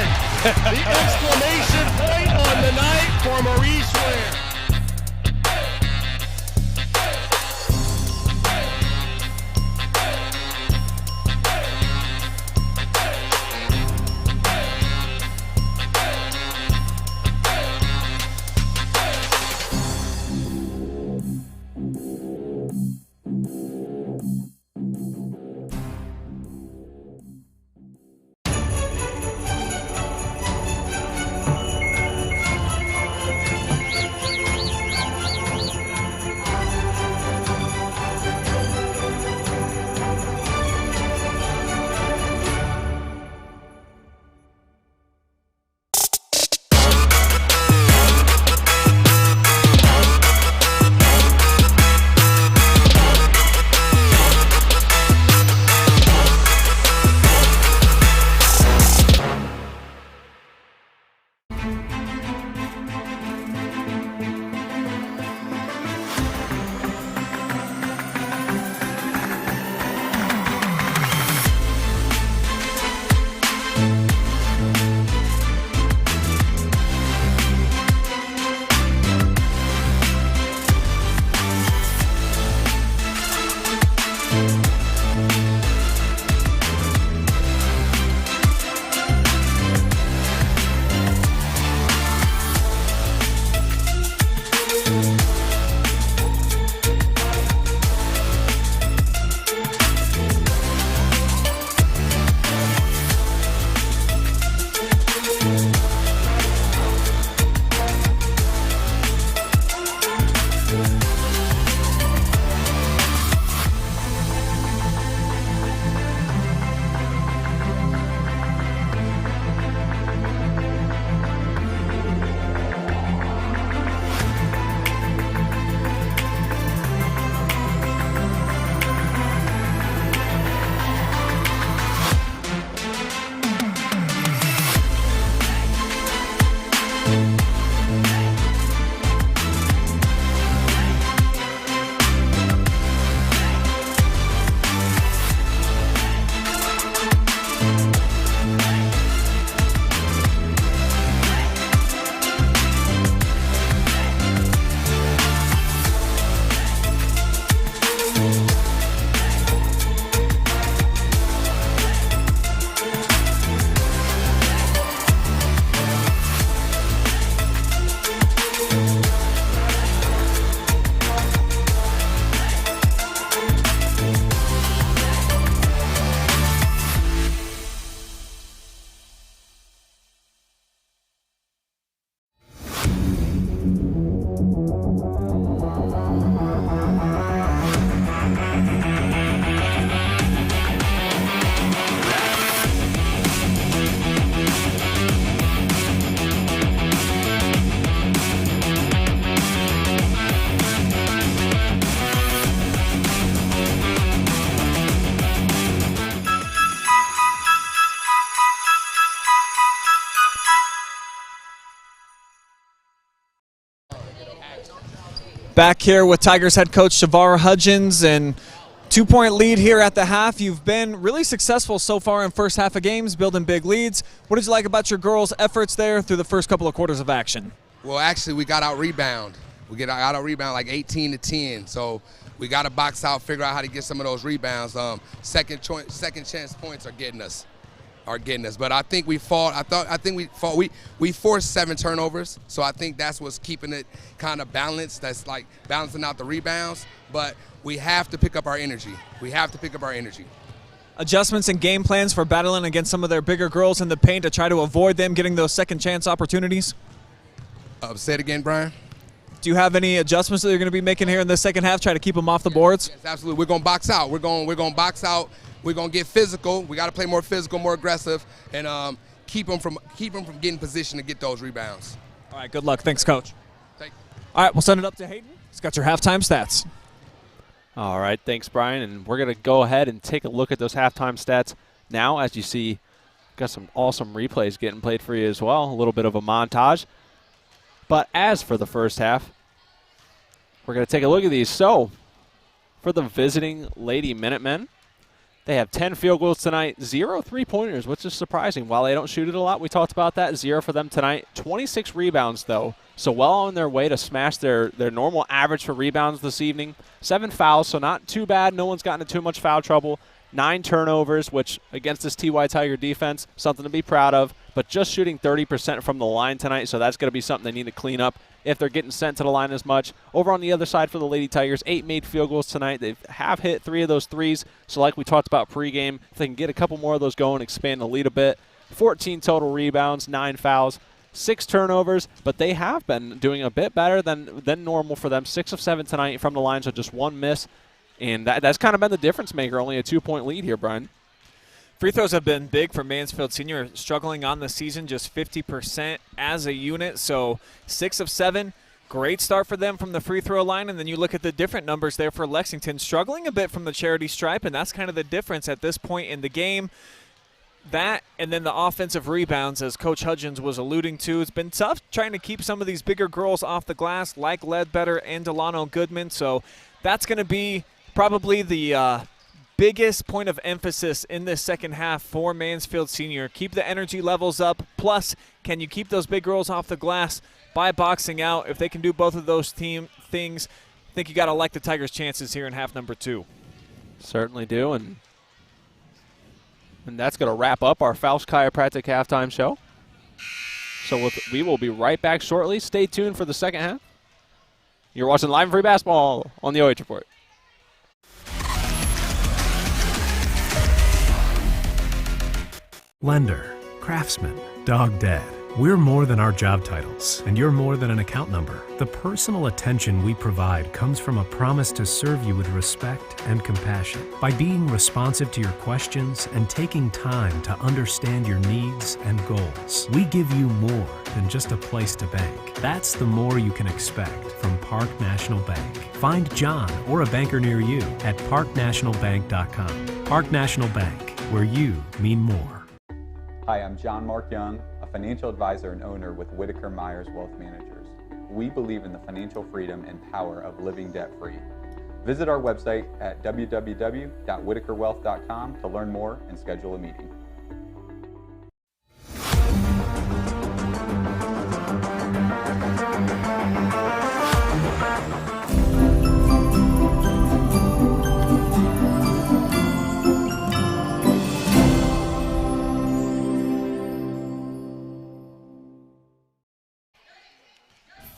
The exclamation point on the night for Maurice Ware. Back here with Tigers head coach Shavar Hudgens, and 2-point lead here at the half. You've been really successful so far in first half of games, building big leads. What did you like about your girls' efforts there through the first couple of quarters of action? Well, actually, we got out rebound. We got out rebound like 18-10. So we got to box out, figure out how to get some of those rebounds. Second chance points are getting us. But I think we fought. I think we fought. We forced 7 turnovers. So I think that's what's keeping it kind of balanced. That's like balancing out the rebounds. But we have to pick up our energy. Adjustments and game plans for battling against some of their bigger girls in the paint to try to avoid them getting those second chance opportunities? Say it again, Brian. Do you have any adjustments that you're going to be making here in the second half, try to keep them off the boards? Yes, absolutely. We're going to box out. We're going to box out. We're going to get physical. We got to play more physical, more aggressive, and keep them from getting position to get those rebounds. All right, good luck. Thanks, Coach. Thank you. All right, we'll send it up to Hayden. He's got your halftime stats. All right, thanks, Brian. And we're going to go ahead and take a look at those halftime stats now. As you see, got some awesome replays getting played for you as well, a little bit of a montage. But as for the first half, we're going to take a look at these. So, for the visiting Lady Minutemen, they have 10 field goals tonight, 0 3-pointers, which is surprising. While they don't shoot it a lot, we talked about that, 0 for them tonight. 26 rebounds, though, so well on their way to smash their normal average for rebounds this evening. 7 fouls, so not too bad. No one's gotten into too much foul trouble. 9 turnovers, which against this TY Tiger defense, something to be proud of. But just shooting 30% from the line tonight, so that's going to be something they need to clean up if they're getting sent to the line as much. Over on the other side for the Lady Tigers, 8 made field goals tonight. They have hit 3 of those threes, so like we talked about pregame, if they can get a couple more of those going, expand the lead a bit. 14 total rebounds, 9 fouls, 6 turnovers, but they have been doing a bit better than normal for them. 6 of 7 tonight from the line, so just 1 miss. And that's kind of been the difference maker, only a 2-point lead here, Brian. Free throws have been big for Mansfield Senior, struggling on the season, just 50% as a unit. So 6 of 7, great start for them from the free throw line. And then you look at the different numbers there for Lexington, struggling a bit from the charity stripe, and that's kind of the difference at this point in the game. That and then the offensive rebounds, as Coach Hudgens was alluding to. It's been tough trying to keep some of these bigger girls off the glass, like Ledbetter and Delano Goodman. So that's going to be probably the biggest point of emphasis in this second half for Mansfield Senior. Keep the energy levels up. Plus, can you keep those big girls off the glass by boxing out? If they can do both of those things, I think you got to like the Tigers' chances here in half number 2. Certainly do, and that's going to wrap up our Faust Chiropractic halftime show. So we will be right back shortly. Stay tuned for the second half. You're watching Live and Free Basketball on the OH Report. Lender, craftsman, dog dad. We're more than our job titles, and you're more than an account number. The personal attention we provide comes from a promise to serve you with respect and compassion. By being responsive to your questions and taking time to understand your needs and goals, we give you more than just a place to bank. That's the more you can expect from Park National Bank. Find John or a banker near you at parknationalbank.com. Park National Bank, where you mean more. Hi, I'm John Mark Young, a financial advisor and owner with Whitaker-Myers Wealth Managers. We believe in the financial freedom and power of living debt-free. Visit our website at www.whitakerwealth.com to learn more and schedule a meeting.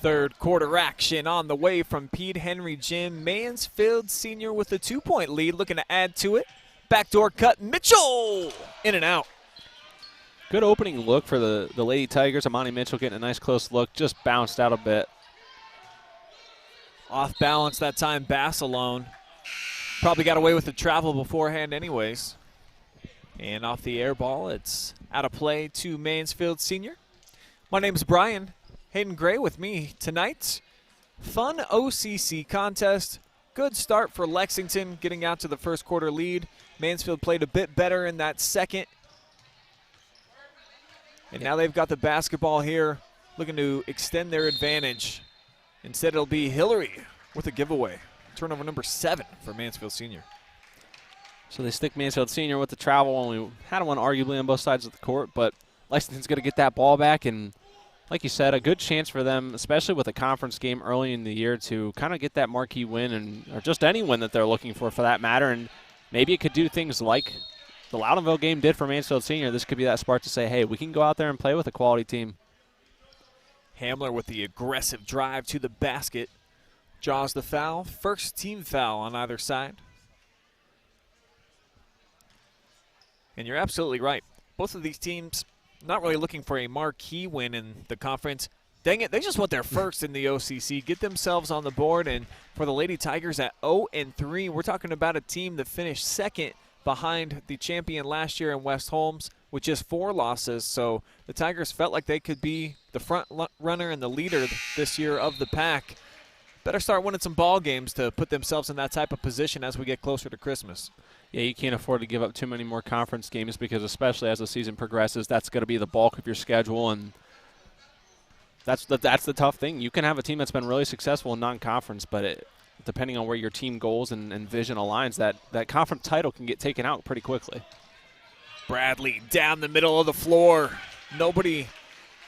Third quarter action on the way from Pete Henry Gym. Mansfield Senior with a 2-point lead, looking to add to it. Backdoor cut, Mitchell! In and out. Good opening look for the Lady Tigers. Amani Mitchell getting a nice close look, just bounced out a bit. Off balance that time, Bass alone. Probably got away with the travel beforehand anyways. And off the air ball, it's out of play to Mansfield Senior. My name's Brian. Hayden Gray with me tonight. Fun OCC contest. Good start for Lexington, getting out to the first quarter lead. Mansfield played a bit better in that second. And now they've got the basketball here, looking to extend their advantage. Instead, it'll be Hillary with a giveaway. Turnover number 7 for Mansfield Senior. So they stick Mansfield Senior with the travel, and we had one arguably on both sides of the court, but Lexington's going to get that ball back, and like you said, a good chance for them, especially with a conference game early in the year, to kind of get that marquee win, or just any win that they're looking for that matter, and maybe it could do things like the Loudonville game did for Mansfield Senior. This could be that spark to say, hey, we can go out there and play with a quality team. Hamler with the aggressive drive to the basket. Draws the foul. First team foul on either side. And you're absolutely right. Both of these teams not really looking for a marquee win in the conference. Dang it, they just want their first in the OCC, get themselves on the board. And for the Lady Tigers at 0-3, we're talking about a team that finished second behind the champion last year in West Holmes with just 4 losses. So the Tigers felt like they could be the front runner and the leader this year of the pack. Better start winning some ball games to put themselves in that type of position as we get closer to Christmas. Yeah, you can't afford to give up too many more conference games because especially as the season progresses, that's going to be the bulk of your schedule, and that's the tough thing. You can have a team that's been really successful in non-conference, but depending on where your team goals and vision aligns, that conference title can get taken out pretty quickly. Bradley down the middle of the floor. Nobody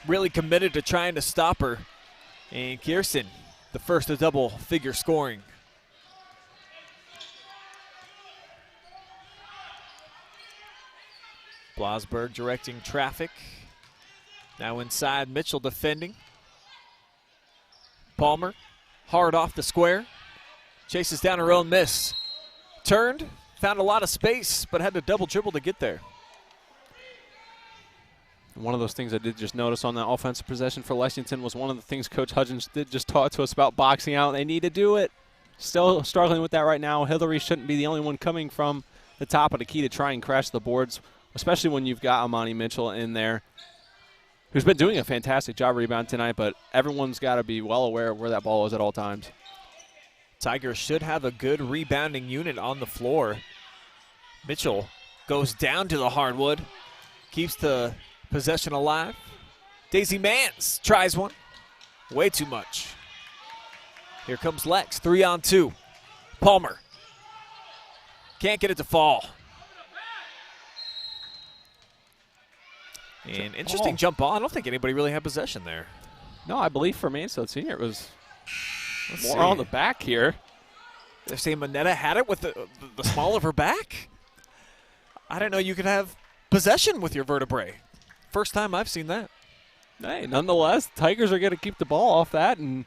really committed to trying to stop her. And Kirsten, the first of double-figure scoring. Blasberg directing traffic. Now inside, Mitchell defending. Palmer, hard off the square. Chases down her own miss. Turned, found a lot of space, but had to double dribble to get there. One of those things I did just notice on that offensive possession for Lexington was one of the things Coach Hudgens did just talk to us about boxing out. They need to do it. Still struggling with that right now. Hillary shouldn't be the only one coming from the top of the key to try and crash the boards, especially when you've got Amani Mitchell in there, who's been doing a fantastic job rebounding tonight, but everyone's got to be well aware of where that ball is at all times. Tigers should have a good rebounding unit on the floor. Mitchell goes down to the hardwood, keeps the possession alive. Daisy Mans tries one. Way too much. Here comes Lex, 3-on-2. Palmer. Can't get it to fall. And interesting jump ball. I don't think anybody really had possession there. No, I believe for Mansfield Senior it was more on the back here. They're saying Moneta had it with the small of her back? I didn't know you could have possession with your vertebrae. First time I've seen that. Hey, nonetheless, Tigers are going to keep the ball off that. And,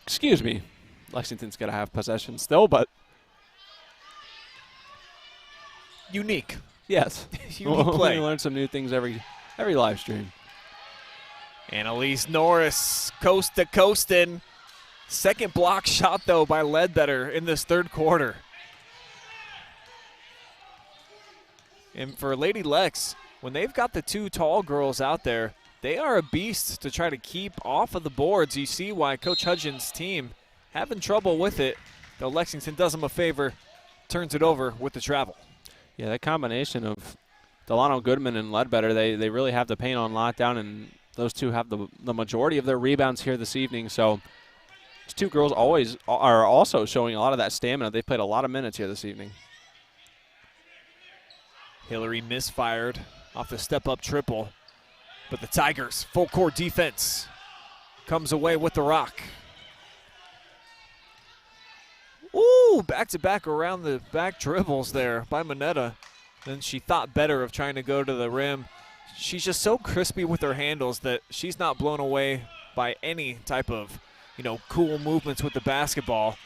excuse me, Lexington's going to have possession still, but. Unique. Yes. Unique play. We learn some new things every live stream. Annalise Norris, coast to coast in. Second block shot, though, by Ledbetter in this third quarter. And for Lady Lex, when they've got the 2 tall girls out there, they are a beast to try to keep off of the boards. You see why Coach Hudgens' team having trouble with it, though Lexington does them a favor, turns it over with the travel. Yeah, that combination of Delano Goodman and Ledbetter, they really have the paint on lockdown, and those two have the majority of their rebounds here this evening. So these 2 girls always are also showing a lot of that stamina. They played a lot of minutes here this evening. Hillary misfired off the step-up triple. But the Tigers' full-court defense comes away with the rock. Ooh, back-to-back around the back dribbles there by Moneta. Then she thought better of trying to go to the rim. She's just so crispy with her handles that she's not blown away by any type of, cool movements with the basketball.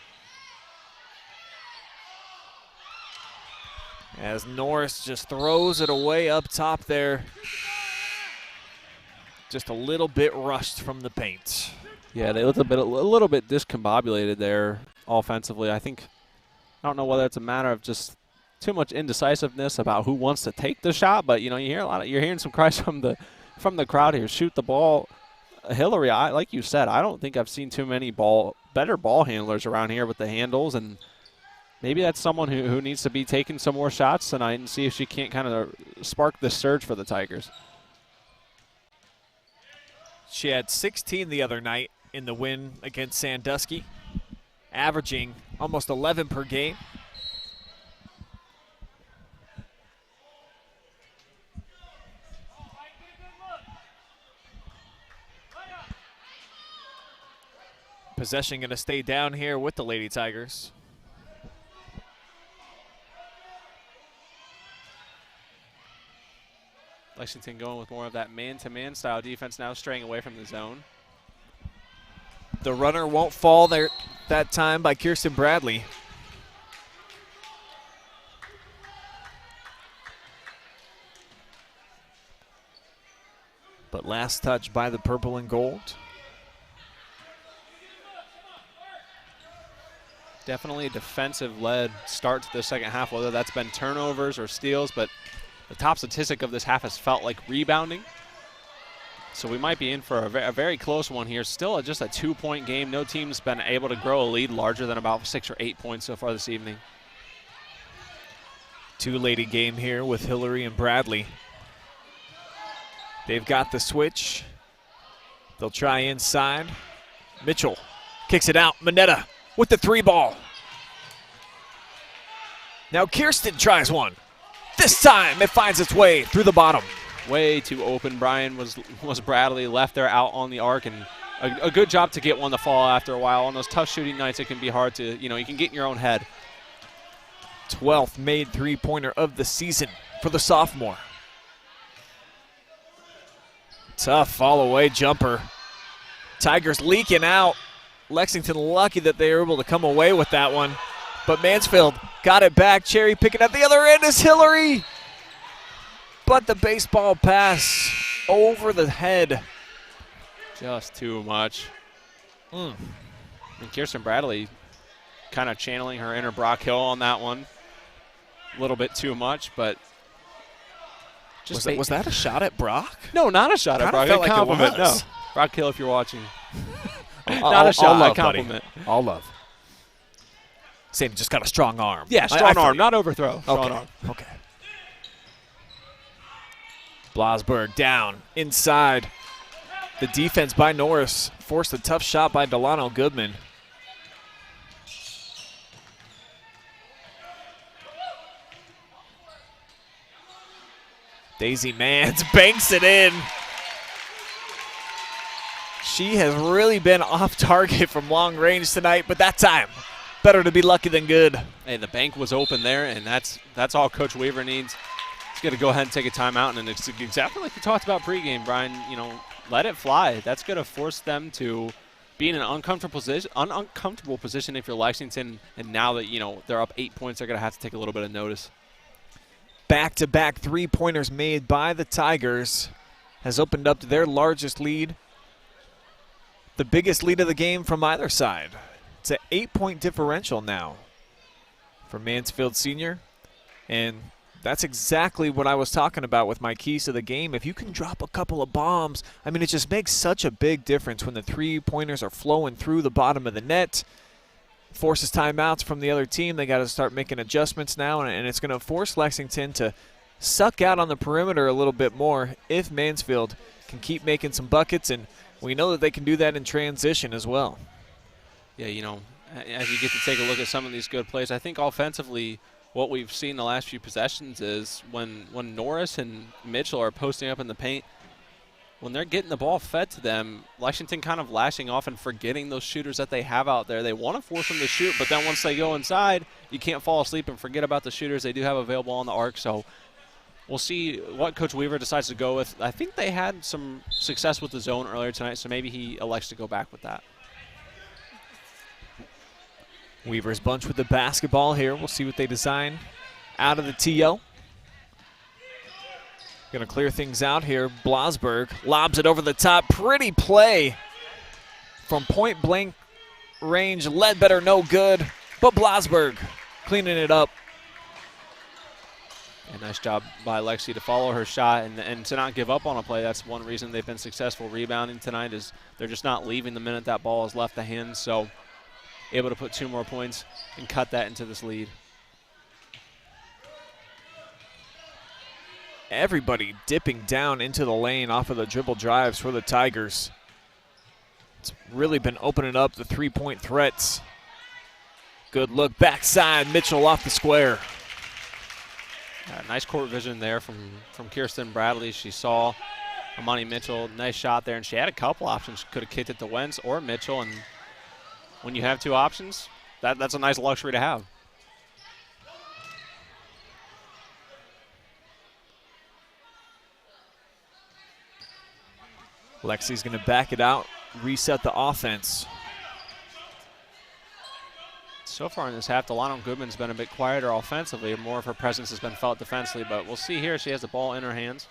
As Norris just throws it away up top there. Just a little bit rushed from the paint. Yeah, they looked a little bit discombobulated there offensively. I don't know whether it's a matter of just too much indecisiveness about who wants to take the shot, but you're hearing some cries from the crowd here. Shoot the ball. Hillary, like you said, I don't think I've seen too many better ball handlers around here with the handles, and maybe that's someone who needs to be taking some more shots tonight and see if she can't kind of spark the surge for the Tigers. She had 16 the other night in the win against Sandusky. averaging almost 11 per game. Possession going to stay down here with the Lady Tigers. Lexington going with more of that man-to-man style defense now, straying away from the zone. The runner won't fall there that time by Kirsten Bradley. But last touch by the purple and gold. Definitely a defensive-led start to the second half, whether that's been turnovers or steals, but the top statistic of this half has felt like rebounding. So we might be in for a very close one here. Still just a 2-point game. No team's been able to grow a lead larger than about 6 or 8 points so far this evening. Two-lady game here with Hillary and Bradley. They've got the switch. They'll try inside. Mitchell kicks it out. Mineta with the 3-ball. Now Kirsten tries one. This time it finds its way through the bottom. Way too open. Brian was Bradley, left there out on the arc, and a good job to get one to fall after a while. On those tough shooting nights, it can be hard to, you can get in your own head. 12th made three-pointer of the season for the sophomore. Tough fall-away jumper. Tigers leaking out. Lexington lucky that they were able to come away with that one. But Mansfield got it back. Cherry picking at the other end is Hillary. But the baseball pass over the head. Just too much. And Kirsten Bradley kind of channeling her inner Brock Hill on that one. A little bit too much, but was that a shot at Brock? No, not a shot at Brock. Felt A compliment. like it was. No, Brock Hill, if you're watching. Not a shot, love, a compliment. Buddy. All love. Saying just got a strong arm. Yeah, strong arm, not overthrow. Strong arm. Okay. Blasberg down inside. The defense by Norris forced a tough shot by Delano Goodman. Daisy Mans banks it in. She has really been off target from long range tonight, but that time, better to be lucky than good. Hey, the bank was open there, and that's all Coach Weaver needs. He's going to go ahead and take a timeout, and it's exactly like we talked about pregame, Brian. Let it fly. That's going to force them to be in an uncomfortable position if you're Lexington, and now that, they're up 8 points, they're going to have to take a little bit of notice. Back-to-back three-pointers made by the Tigers has opened up to their largest lead. The biggest lead of the game from either side. It's an 8-point differential now for Mansfield Senior. And that's exactly what I was talking about with my keys to the game. If you can drop a couple of bombs, it just makes such a big difference when the three-pointers are flowing through the bottom of the net. Forces timeouts from the other team. They got to start making adjustments now, and it's going to force Lexington to suck out on the perimeter a little bit more if Mansfield can keep making some buckets, and we know that they can do that in transition as well. Yeah, as you get to take a look at some of these good plays, I think offensively what we've seen the last few possessions is when Norris and Mitchell are posting up in the paint, when they're getting the ball fed to them, Lexington kind of lashing off and forgetting those shooters that they have out there. They want to force them to shoot, but then once they go inside, you can't fall asleep and forget about the shooters they do have available on the arc. So we'll see what Coach Weaver decides to go with. I think they had some success with the zone earlier tonight, so maybe he elects to go back with that. Weaver's bunch with the basketball here. We'll see what they design out of the TO. Going to clear things out here. Blasberg lobs it over the top. Pretty play from point-blank range. Ledbetter no good, but Blasberg cleaning it up. A nice job by Lexi to follow her shot and to not give up on a play. That's one reason they've been successful rebounding tonight, is they're just not leaving the minute that ball has left the hands. So able to put 2 more points and cut that into this lead. Everybody dipping down into the lane off of the dribble drives for the Tigers. It's really been opening up the three-point threats. Good look backside. Mitchell off the square. Nice court vision there from Kirsten Bradley. She saw Amani Mitchell. Nice shot there, and she had a couple options. She could have kicked it to Wentz or Mitchell, and when you have two options, that's a nice luxury to have. Lexi's going to back it out, reset the offense. So far in this half, Delano Goodman's been a bit quieter offensively. More of her presence has been felt defensively, but we'll see here. She has the ball in her hands.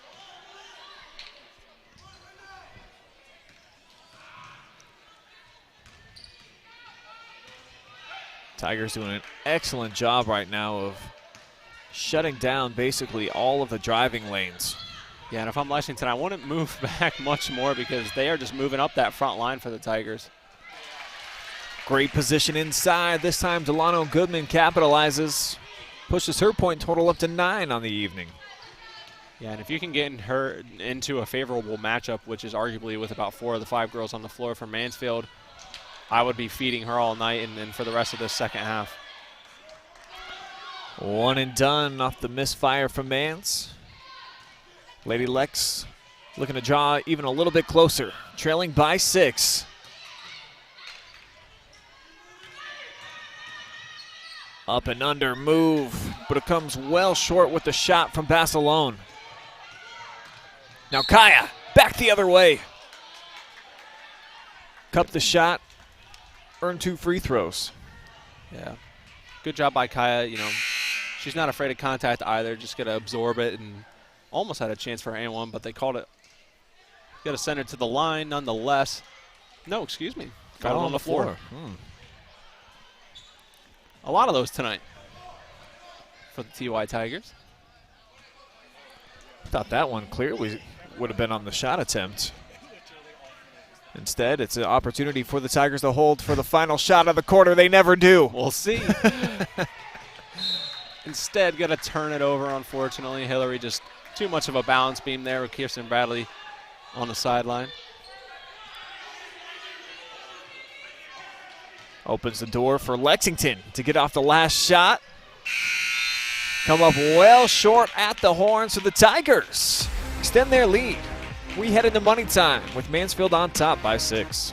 Tigers doing an excellent job right now of shutting down basically all of the driving lanes. Yeah, and if I'm Lexington, I wouldn't move back much more because they are just moving up that front line for the Tigers. Great position inside. This time Delano Goodman capitalizes, pushes her point total up to 9 on the evening. Yeah, and if you can get her into a favorable matchup, which is arguably with about 4 of the 5 girls on the floor for Mansfield, I would be feeding her all night and for the rest of this second half. 1 and done off the misfire from Mans. Lady Lex looking to draw even a little bit closer, trailing by 6. Up and under move, but it comes well short with the shot from Basilone. Now Kaya, back the other way. Cup the shot, earn 2 free throws. Yeah, good job by Kaya. You know, she's not afraid of contact either, just got to absorb it, and almost had a chance for anyone, but they called it. Got to send it to the line nonetheless. No, excuse me. Got it on the floor. A lot of those tonight for the TY Tigers. Thought that one clearly would have been on the shot attempt. Instead, it's an opportunity for the Tigers to hold for the final shot of the quarter. They never do. We'll see. Instead, got to turn it over, unfortunately. Hillary just too much of a balance beam there with Kirsten Bradley on the sideline. Opens the door for Lexington to get off the last shot. Come up well short at the horn, so the Tigers extend their lead. We head into money time with Mansfield on top by 6.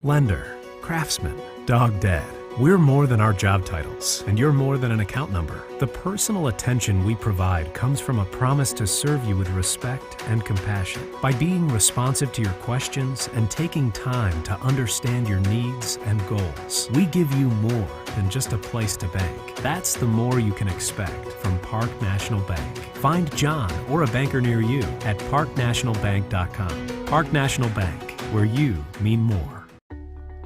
Lender, craftsman, dog dad. We're more than our job titles, and you're more than an account number. The personal attention we provide comes from a promise to serve you with respect and compassion. By being responsive to your questions and taking time to understand your needs and goals, we give you more than just a place to bank. That's the more you can expect from Park National Bank. Find John or a banker near you at parknationalbank.com. Park National Bank, where you mean more.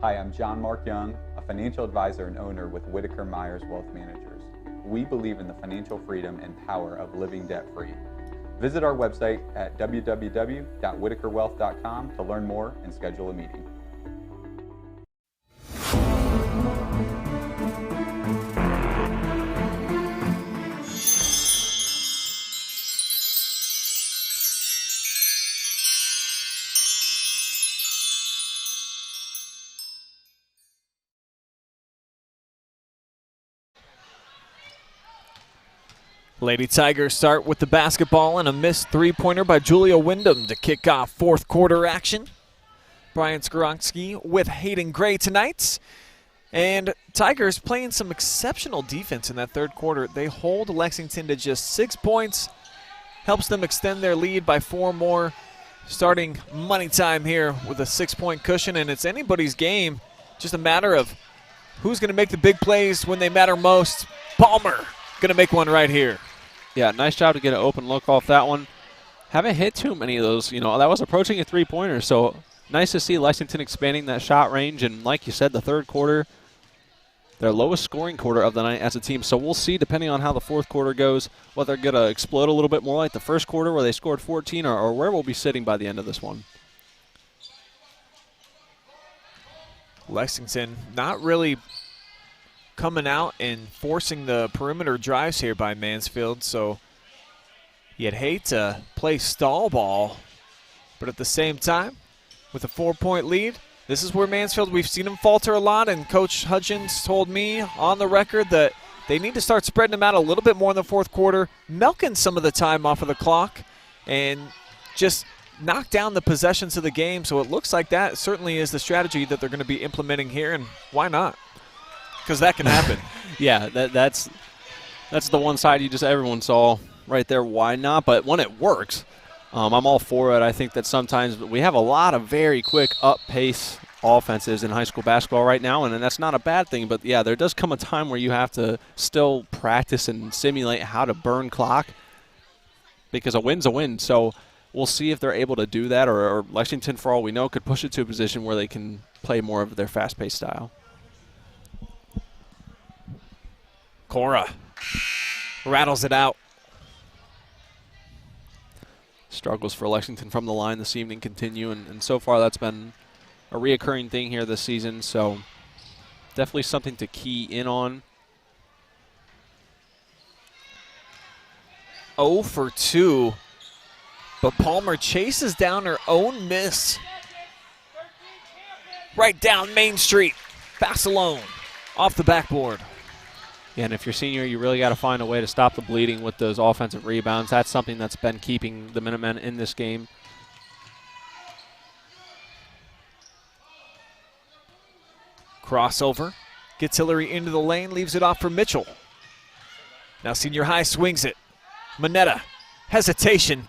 Hi, I'm John Mark Young, a financial advisor and owner with Whitaker-Myers Wealth Managers. We believe in the financial freedom and power of living debt-free. Visit our website at www.whitakerwealth.com to learn more and schedule a meeting. Lady Tigers start with the basketball and a missed three-pointer by Julia Wyndham to kick off fourth quarter action. Brian Skoronski with Hayden Gray tonight. And Tigers playing some exceptional defense in that third quarter. They hold Lexington to just 6 points. Helps them extend their lead by 4 more. Starting money time here with a 6-point cushion, and it's anybody's game. Just a matter of who's going to make the big plays when they matter most. Palmer going to make one right here. Yeah, nice job to get an open look off that one. Haven't hit too many of those. You know, that was approaching a three-pointer, so nice to see Lexington expanding that shot range. And like you said, the third quarter, their lowest scoring quarter of the night as a team. So we'll see, depending on how the fourth quarter goes, whether they're going to explode a little bit more like the first quarter where they scored 14 or where we'll be sitting by the end of this one. Lexington not really coming out and forcing the perimeter drives here by Mansfield, so You'd hate to play stall ball, but at the same time, with a 4-point lead, this is where Mansfield, we've seen them falter a lot, and Coach Hudgens told me on the record that they need to start spreading them out a little bit more in the fourth quarter, milking some of the time off of the clock, and just knock down the possessions of the game. So it looks like that certainly is the strategy that they're going to be implementing here, and why not? Because that can happen. Yeah, that's the one side everyone saw right there. Why not? But when it works, I'm all for it. I think that sometimes we have a lot of very quick up-pace offenses in high school basketball right now, and that's not a bad thing. But, yeah, there does come a time where you have to still practice and simulate how to burn clock, because a win's a win. So we'll see if they're able to do that, or Lexington, for all we know, could push it to a position where they can play more of their fast-paced style. Cora rattles it out. Struggles for Lexington from the line this evening continue, and so far that's been a reoccurring thing here this season, so definitely something to key in on. 0 for 2, but Palmer chases down her own miss. Right down Main Street. Basilone off the backboard. Yeah, and if you're senior, you really got to find a way to stop the bleeding with those offensive rebounds. That's something that's been keeping the Minutemen in this game. Crossover. Gets Hillary into the lane, leaves it off for Mitchell. Now Senior High swings it. Manetta. Hesitation.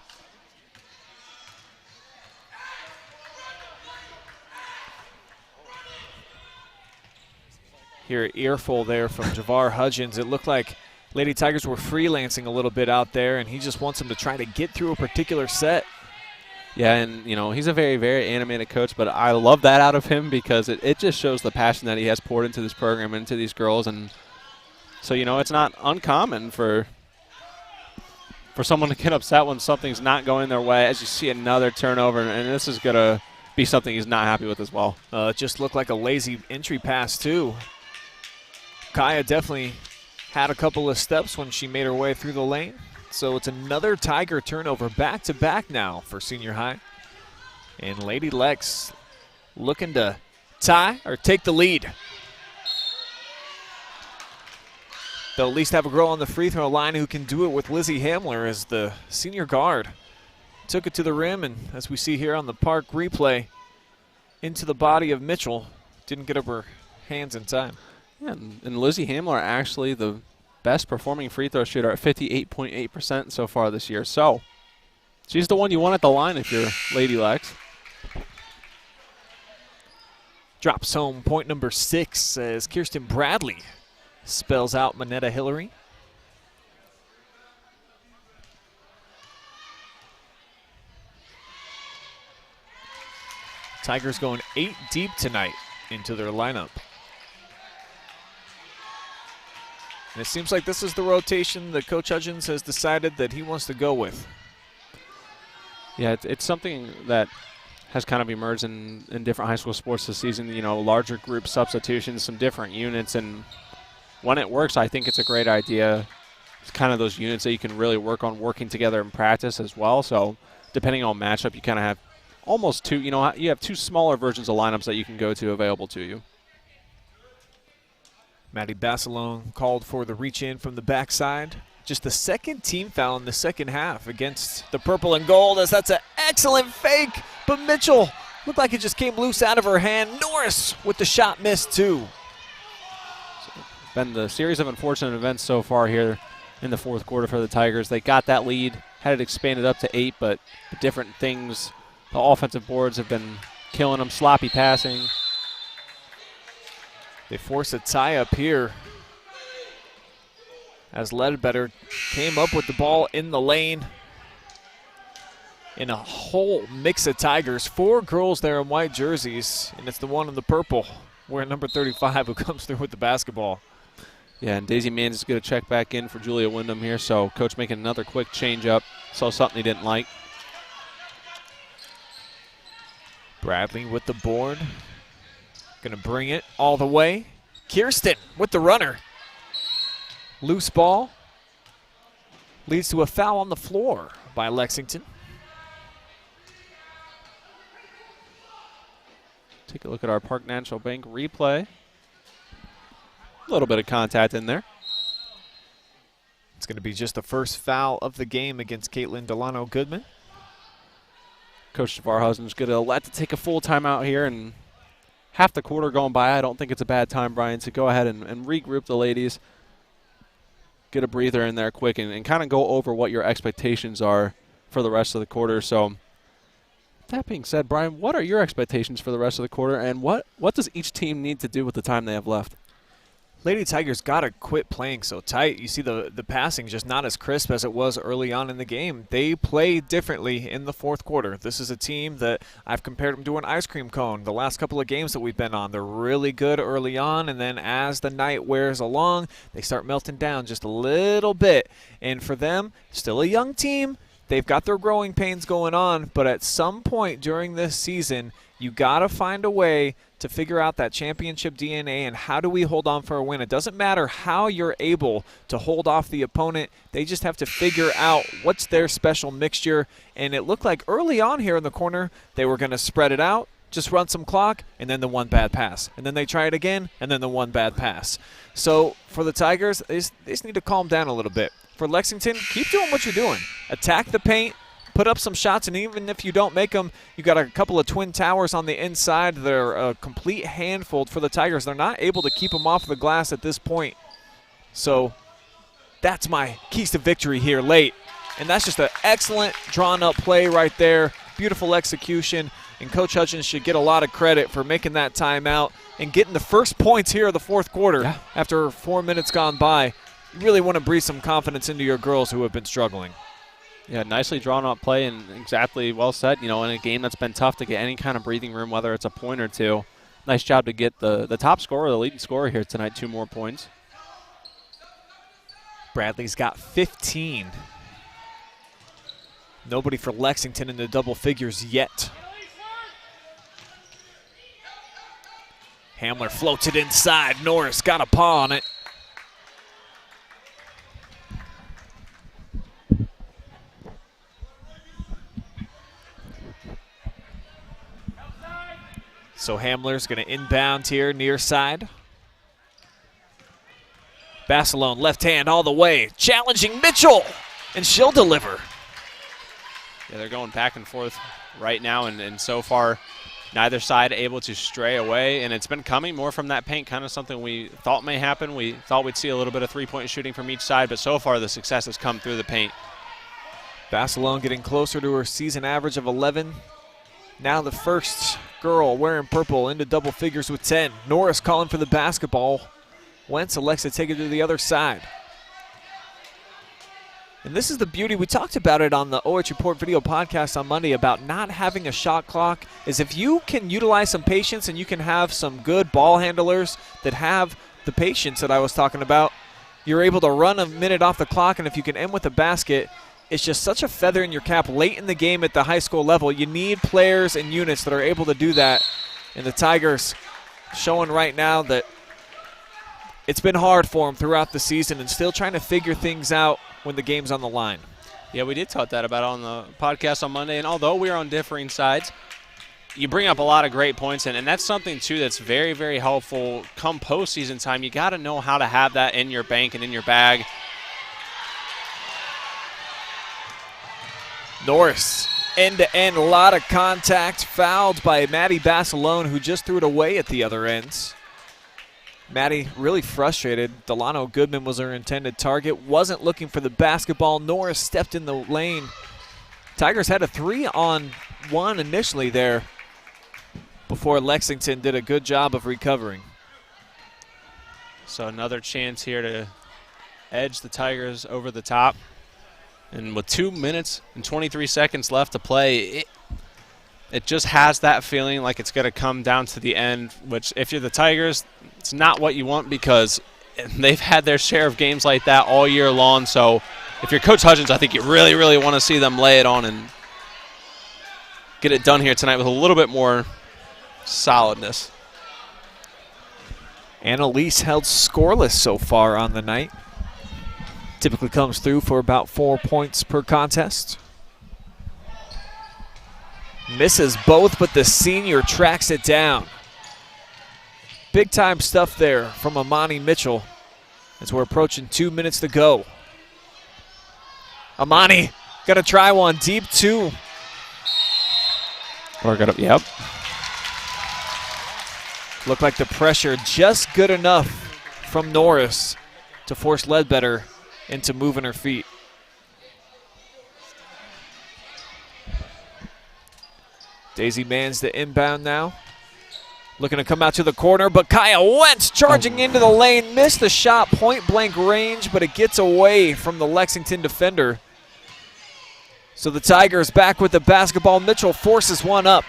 Hear an earful there from Javar Hudgens. It looked like Lady Tigers were freelancing a little bit out there, and he just wants them to try to get through a particular set. Yeah, and, he's a very, very animated coach, but I love that out of him because it just shows the passion that he has poured into this program and into these girls. And so, it's not uncommon for someone to get upset when something's not going their way, as you see another turnover, and this is going to be something he's not happy with as well. It just looked like a lazy entry pass, too. Kaya definitely had a couple of steps when she made her way through the lane. So it's another Tiger turnover back-to-back now for Senior High. And Lady Lex looking to tie or take the lead. They'll at least have a girl on the free throw line who can do it with Lizzie Hamler as the senior guard. Took it to the rim, and as we see here on the Park replay, into the body of Mitchell. Didn't get up her hands in time. Yeah, and Lizzie Hamler actually the best performing free throw shooter at 58.8% so far this year. So she's the one you want at the line if you're Lady Lex. Drops home point number 6 as Kirsten Bradley spells out Manetta Hillary. Tigers going 8 deep tonight into their lineup. And it seems like this is the rotation that Coach Hudgens has decided that he wants to go with. Yeah, it's something that has kind of emerged in different high school sports this season, larger group substitutions, some different units, and when it works, I think it's a great idea. It's kind of those units that you can really work on working together in practice as well. So depending on matchup, you kind of have almost two, you have two smaller versions of lineups that you can go to available to you. Maddie Basilone called for the reach in from the backside. Just the second team foul in the second half against the purple and gold, as that's an excellent fake, but Mitchell looked like it just came loose out of her hand. Norris with the shot missed too. Been the series of unfortunate events so far here in the fourth quarter for the Tigers. They got that lead, had it expanded up to 8, but different things. The offensive boards have been killing them, sloppy passing. They force a tie up here as Ledbetter came up with the ball in the lane. In a whole mix of Tigers, 4 girls there in white jerseys, and it's the one in the purple wearing number 35 who comes through with the basketball. Yeah, and Daisy Manns is going to check back in for Julia Wyndham here, so Coach making another quick change up. Saw something he didn't like. Bradley with the board. Going to bring it all the way. Kirsten with the runner. Loose ball. leads to a foul on the floor by Lexington. Take a look at our Park National Bank replay. A little bit of contact in there. It's going to be just the first foul of the game against Caitlin Delano Goodman. Coach Varhausen's going to elect to take a full timeout here, and half the quarter going by. I don't think it's a bad time, Brian, to go ahead and regroup the ladies, get a breather in there quick, and kind of go over what your expectations are for the rest of the quarter. So that being said, Brian, what are your expectations for the rest of the quarter, and what does each team need to do with the time they have left? Lady Tigers got to quit playing so tight. You see the passing just not as crisp as it was early on in the game. They play differently in the fourth quarter. This is a team that I've compared them to an ice cream cone. The last couple of games that we've been on, they're really good early on, and then as the night wears along, they start melting down just a little bit. And for them, still a young team. They've got their growing pains going on, but at some point during this season, you got to find a way to figure out that championship DNA and how do we hold on for a win. It doesn't matter how you're able to hold off the opponent. They just have to figure out what's their special mixture. And it looked like early on here in the corner, they were going to spread it out, just run some clock, and then the one bad pass. And then they try it again, and then the one bad pass. So for the Tigers, they just need to calm down a little bit. For Lexington, keep doing what you're doing. Attack the paint. Put up some shots, and even if you don't make them, you got a couple of twin towers on the inside. They're a complete handful for the Tigers. They're not able to keep them off the glass at this point. So that's my keys to victory here late. And that's just an excellent drawn-up play right there. Beautiful execution. And Coach Hutchins should get a lot of credit for making that timeout and getting the first points here of the fourth quarter after 4 minutes gone by. You really want to breathe some confidence into your girls who have been struggling. Yeah, nicely drawn up play and exactly well said. You know, in a game that's been tough to get any kind of breathing room, whether it's a point or two. Nice job to get the top scorer, the leading scorer here tonight, 2 more points. Bradley's got 15. Nobody for Lexington in the double figures yet. Hamler floats it inside. Norris got a paw on it. So Hamler's going to inbound here near side. Basilone left hand all the way, challenging Mitchell, and she'll deliver. Yeah, they're going back and forth right now, and so far neither side able to stray away, and it's been coming more from that paint, kind of something we thought may happen. We thought we'd see a little bit of three-point shooting from each side, but so far the success has come through the paint. Basilone getting closer to her season average of 11. Now the first girl wearing purple into double figures with 10. Norris calling for the basketball. Wentz elects to take it to the other side. And this is the beauty. We talked about it on the OH Report video podcast on Monday about not having a shot clock, is if you can utilize some patience and you can have some good ball handlers that have the patience that I was talking about, you're able to run a minute off the clock, and if you can end with a basket, it's just such a feather in your cap late in the game at the high school level. You need players and units that are able to do that. And the Tigers showing right now that it's been hard for them throughout the season and still trying to figure things out when the game's on the line. Yeah, we did talk that about on the podcast on Monday. And although we're on differing sides, you bring up a lot of great points. And that's something, too, that's very, very helpful come postseason time. You got to know how to have that in your bank and in your bag. Norris, end-to-end, a lot of contact, fouled by Maddie Basilone, who just threw it away at the other ends. Maddie really frustrated. Delano Goodman was her intended target, wasn't looking for the basketball. Norris stepped in the lane. Tigers had a 3-on-1 initially there before Lexington did a good job of recovering. So another chance here to edge the Tigers over the top. And with 2 minutes and 23 seconds left to play, it just has that feeling like it's going to come down to the end, which if you're the Tigers, it's not what you want because they've had their share of games like that all year long. So if you're Coach Hutchins, I think you really, really want to see them lay it on and get it done here tonight with a little bit more solidness. Annalise held scoreless so far on the night. Typically comes through for about 4 points per contest. Misses both, but the senior tracks it down. Big time stuff there from Amani Mitchell as we're approaching 2 minutes to go. Amani gonna try one deep two. Or gonna, yep. Looked like the pressure just good enough from Norris to force Ledbetter into moving her feet. Daisy Mans the inbound now. Looking to come out to the corner, but Kaya Wentz charging into the lane. Missed the shot, point blank range, but it gets away from the Lexington defender. So the Tigers back with the basketball. Mitchell forces one up.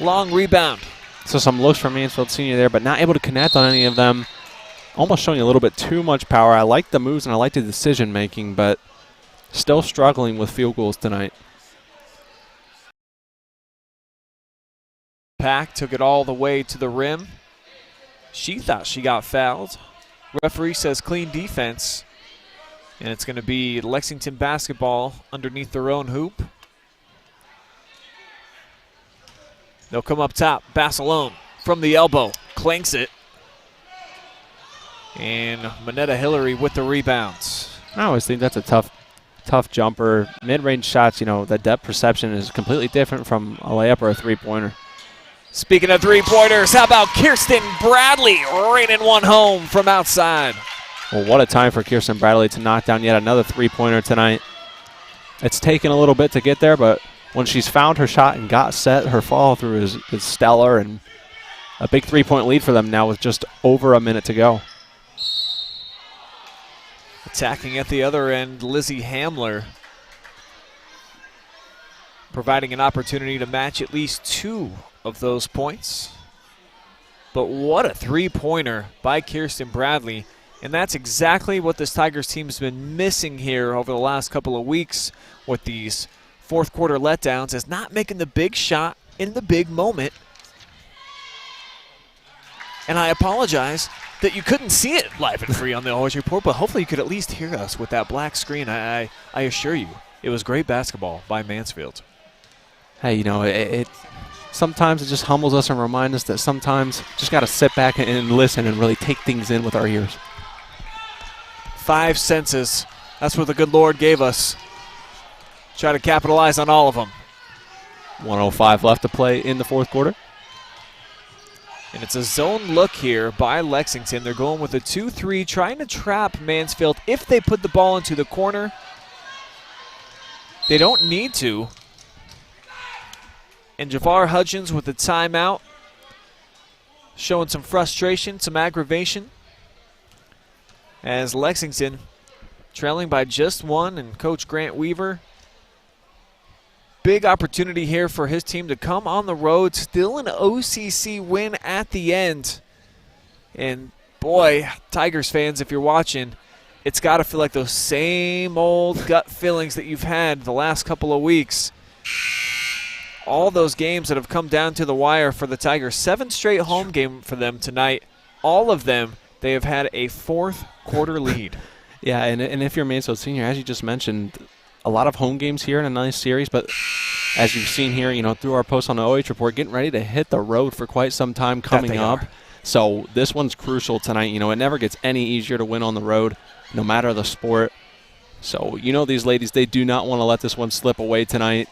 Long rebound. So some looks from Mansfield Senior there, but not able to connect on any of them. Almost showing a little bit too much power. I like the moves and I like the decision making, but still struggling with field goals tonight. Pack took it all the way to the rim. She thought she got fouled. Referee says clean defense. And it's going to be Lexington basketball underneath their own hoop. They'll come up top. Basilone from the elbow. Clanks it. And Manetta Hillary with the rebounds. I always think that's a tough jumper. Mid-range shots, the depth perception is completely different from a layup or a three-pointer. Speaking of three-pointers, how about Kirsten Bradley raining one home from outside? Well, what a time for Kirsten Bradley to knock down yet another three-pointer tonight. It's taken a little bit to get there, but when she's found her shot and got set, her follow-through is stellar, and a big three-point lead for them now with just over a minute to go. Attacking at the other end, Lizzie Hamler, providing an opportunity to match at least 2 of those points. But what a three-pointer by Kirsten Bradley. And that's exactly what this Tigers team has been missing here over the last couple of weeks with these fourth quarter letdowns, is not making the big shot in the big moment. And I apologize that you couldn't see it live and free on the Always Report, but hopefully you could at least hear us with that black screen. I assure you, it was great basketball by Mansfield. Hey, it sometimes it just humbles us and reminds us that sometimes just got to sit back and listen and really take things in with our ears. 5 senses. That's what the good Lord gave us. Try to capitalize on all of them. 1:05 left to play in the fourth quarter. And it's a zone look here by Lexington. They're going with a 2-3, trying to trap Mansfield if they put the ball into the corner. They don't need to. And Javar Hudgens with the timeout, showing some frustration, some aggravation, as Lexington trailing by just 1, and Coach Grant Weaver, big opportunity here for his team to come on the road, still an OCC win at the end. And boy, Tigers fans, if you're watching, it's got to feel like those same old gut feelings that you've had the last couple of weeks. All those games that have come down to the wire for the Tigers, 7 straight home game for them tonight. All of them, they have had a fourth quarter lead. Yeah, and if you're Mansfield Senior, as you just mentioned, a lot of home games here in a nice series, but as you've seen here, through our post on the OH Report, getting ready to hit the road for quite some time coming up. So this one's crucial tonight. It never gets any easier to win on the road, no matter the sport. So these ladies, they do not want to let this one slip away tonight.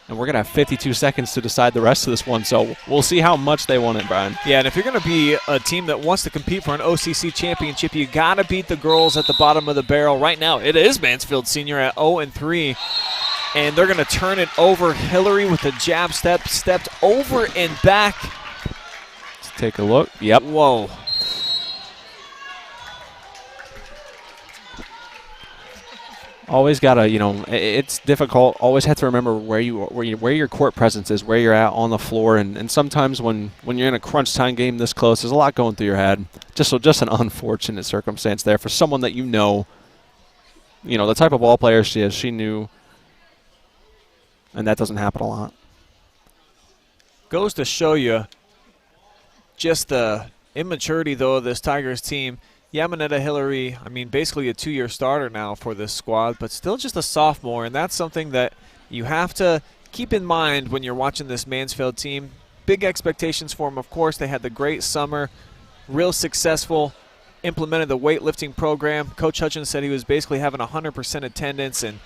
And we're going to have 52 seconds to decide the rest of this one, so we'll see how much they want it, Brian. Yeah, and if you're going to be a team that wants to compete for an OCC championship, you got to beat the girls at the bottom of the barrel. Right now, it is Mansfield Senior at 0-3, and they're going to turn it over. Hillary with the jab step, stepped over and back. Let's take a look. Yep. Whoa. Always gotta, it's difficult. Always have to remember where your court presence is, where you're at on the floor, and sometimes when you're in a crunch time game this close, there's a lot going through your head. Just an unfortunate circumstance there for someone that the type of ball player she is. She knew, and that doesn't happen a lot. Goes to show you just the immaturity though of this Tigers team. Yeah, Manetta Hillary, I mean, basically a 2-year starter now for this squad, but still just a sophomore, and that's something that you have to keep in mind when you're watching this Mansfield team. Big expectations for them, of course. They had the great summer, real successful, implemented the weightlifting program. Coach Hutchins said he was basically having 100% attendance and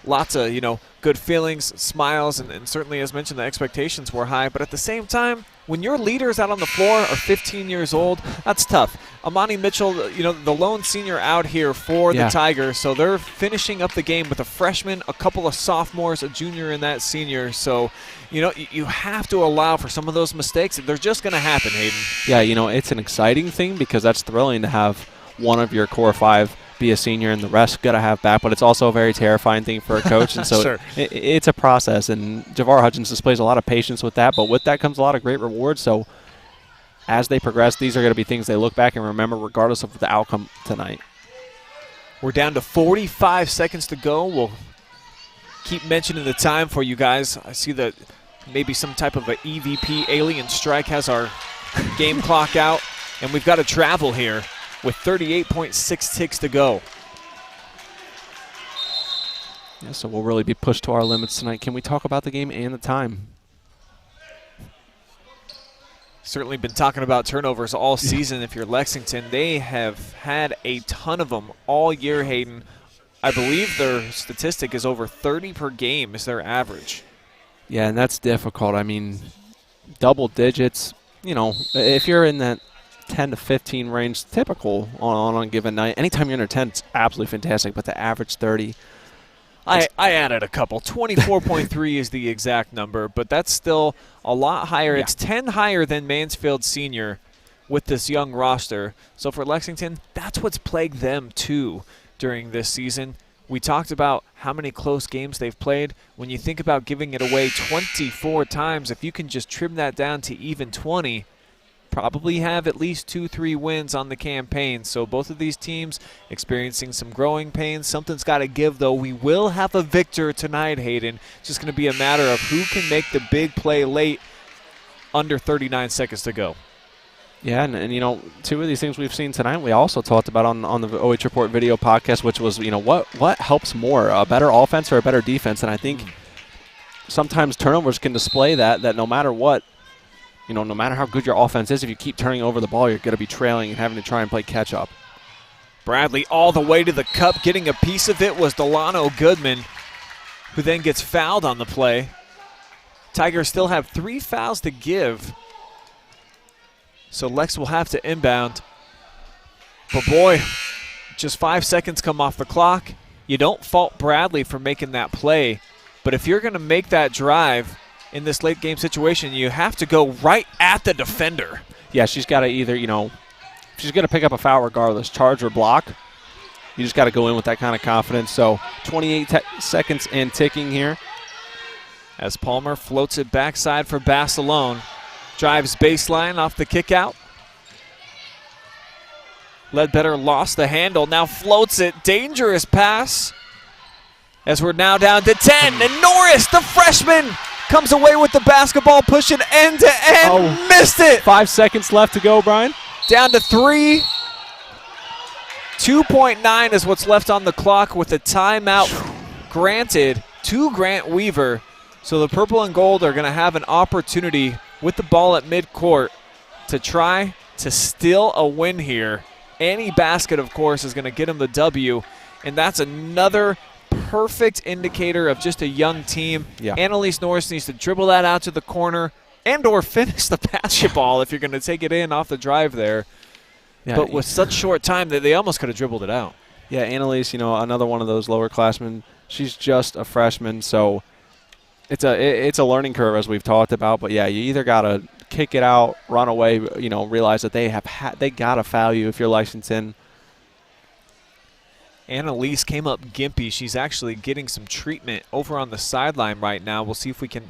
lots of, good feelings, smiles, and certainly, as mentioned, the expectations were high. But at the same time, when your leaders out on the floor are 15 years old, that's tough. Amani Mitchell, the lone senior out here for the Tigers, so they're finishing up the game with a freshman, a couple of sophomores, a junior, and that senior. So, you have to allow for some of those mistakes. They're just going to happen, Hayden. Yeah, it's an exciting thing because that's thrilling to have one of your core 5 be a senior and the rest got to have back, but it's also a very terrifying thing for a coach, and so sure. It's a process, and Javar Hutchins displays a lot of patience with that, but with that comes a lot of great rewards. So as they progress, these are going to be things they look back and remember regardless of the outcome tonight. We're down to 45 seconds to go. We'll keep mentioning the time for you guys. I see that maybe some type of a EVP alien strike has our game clock out, and we've got to travel here with 38.6 ticks to go. Yeah, so we'll really be pushed to our limits tonight. Can we talk about the game and the time? Certainly been talking about turnovers all season. If you're Lexington, they have had a ton of them all year, Hayden. I believe their statistic is over 30 per game is their average. Yeah, and that's difficult. I mean, double digits, if you're in that 10 to 15 range, typical on a given night. Anytime you're under 10, it's absolutely fantastic, but the average 30. I added a couple. 24.3 is the exact number, but that's still a lot higher. Yeah. It's 10 higher than Mansfield Senior with this young roster. So for Lexington, that's what's plagued them too during this season. We talked about how many close games they've played. When you think about giving it away 24 times, if you can just trim that down to even 20, probably have at least 2-3 wins on the campaign. So both of these teams experiencing some growing pains. Something's got to give, though. We will have a victor tonight, Hayden. It's just going to be a matter of who can make the big play late under 39 seconds to go. Yeah, and two of these things we've seen tonight we also talked about on the OH Report video podcast, which was, what helps more, a better offense or a better defense? And I think sometimes turnovers can display that no matter what, no matter how good your offense is, if you keep turning over the ball, you're going to be trailing and having to try and play catch-up. Bradley all the way to the cup. Getting a piece of it was Delano Goodman, who then gets fouled on the play. Tigers still have 3 fouls to give. So Lex will have to inbound. But boy, just 5 seconds come off the clock. You don't fault Bradley for making that play. But if you're going to make that drive in this late game situation, you have to go right at the defender. Yeah, she's got to either, she's going to pick up a foul regardless, charge or block. You just got to go in with that kind of confidence. So 28 seconds and ticking here. As Palmer floats it backside for Basilone. Drives baseline off the kick out. Ledbetter lost the handle, now floats it. Dangerous pass. As we're now down to 10. And Norris, the freshman, comes away with the basketball, pushing end to end. Missed it. 5 seconds left to go, Brian. Down to 3. 2.9 is what's left on the clock with a timeout granted to Grant Weaver. So the purple and gold are going to have an opportunity with the ball at midcourt to try to steal a win here. Any basket, of course, is going to get him the W. And that's another perfect indicator of just a young team. Yeah. Annalise Norris needs to dribble that out to the corner and or finish the basketball if you're going to take it in off the drive there. Yeah, but with such short time that they almost could have dribbled it out. Yeah, Annalise, another one of those lower classmen. She's just a freshman, so it's a learning curve as we've talked about. But yeah, you either gotta kick it out, run away, realize that they gotta foul you if you're Lexington. Annalise came up gimpy. She's actually getting some treatment over on the sideline right now. We'll see if we can.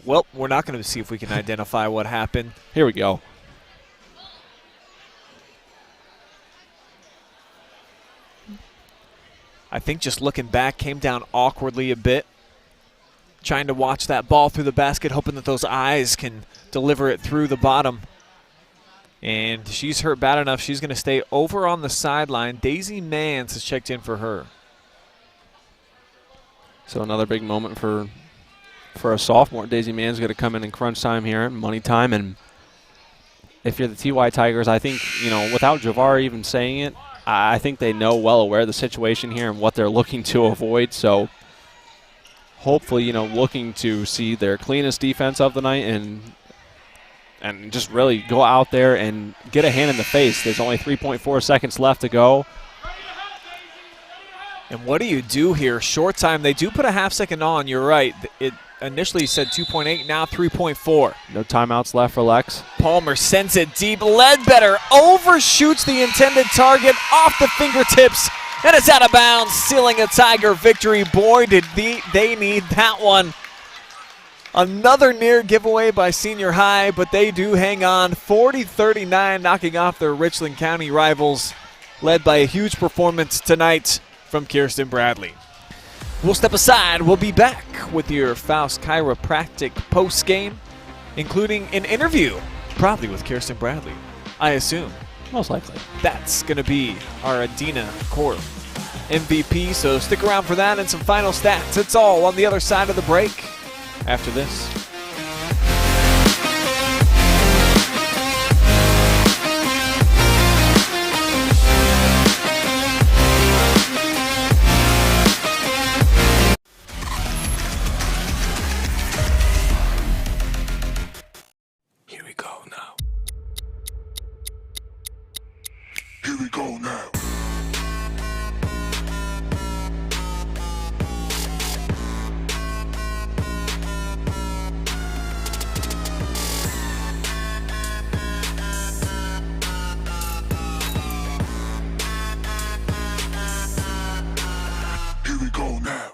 Well, we're not going to see if we can identify what happened. Here we go. I think just looking back, came down awkwardly a bit. Trying to watch that ball through the basket, hoping that those eyes can deliver it through the bottom. And she's hurt bad enough. She's going to stay over on the sideline. Daisy Mans has checked in for her. So another big moment for a sophomore. Daisy Mans going to come in crunch time here, money time. And if you're the TY Tigers, I think, without Javar even saying it, I think they know well aware of the situation here and what they're looking to avoid. So hopefully, looking to see their cleanest defense of the night and just really go out there and get a hand in the face. There's only 3.4 seconds left to go. And what do you do here? Short time. They do put a half second on. You're right. It initially said 2.8, now 3.4. No timeouts left for Lex. Palmer sends it deep. Ledbetter overshoots the intended target off the fingertips, and it's out of bounds, sealing a Tiger victory. Boy, did they need that one. Another near giveaway by Senior High, but they do hang on 40-39, knocking off their Richland County rivals, led by a huge performance tonight from Kirsten Bradley. We'll step aside. We'll be back with your Faust Chiropractic post-game, including an interview, probably with Kirsten Bradley, I assume. Most likely. That's going to be our Adena Corp MVP, so stick around for that and some final stats. It's all on the other side of the break after this. Here we go now. Here we go now. Here we go now.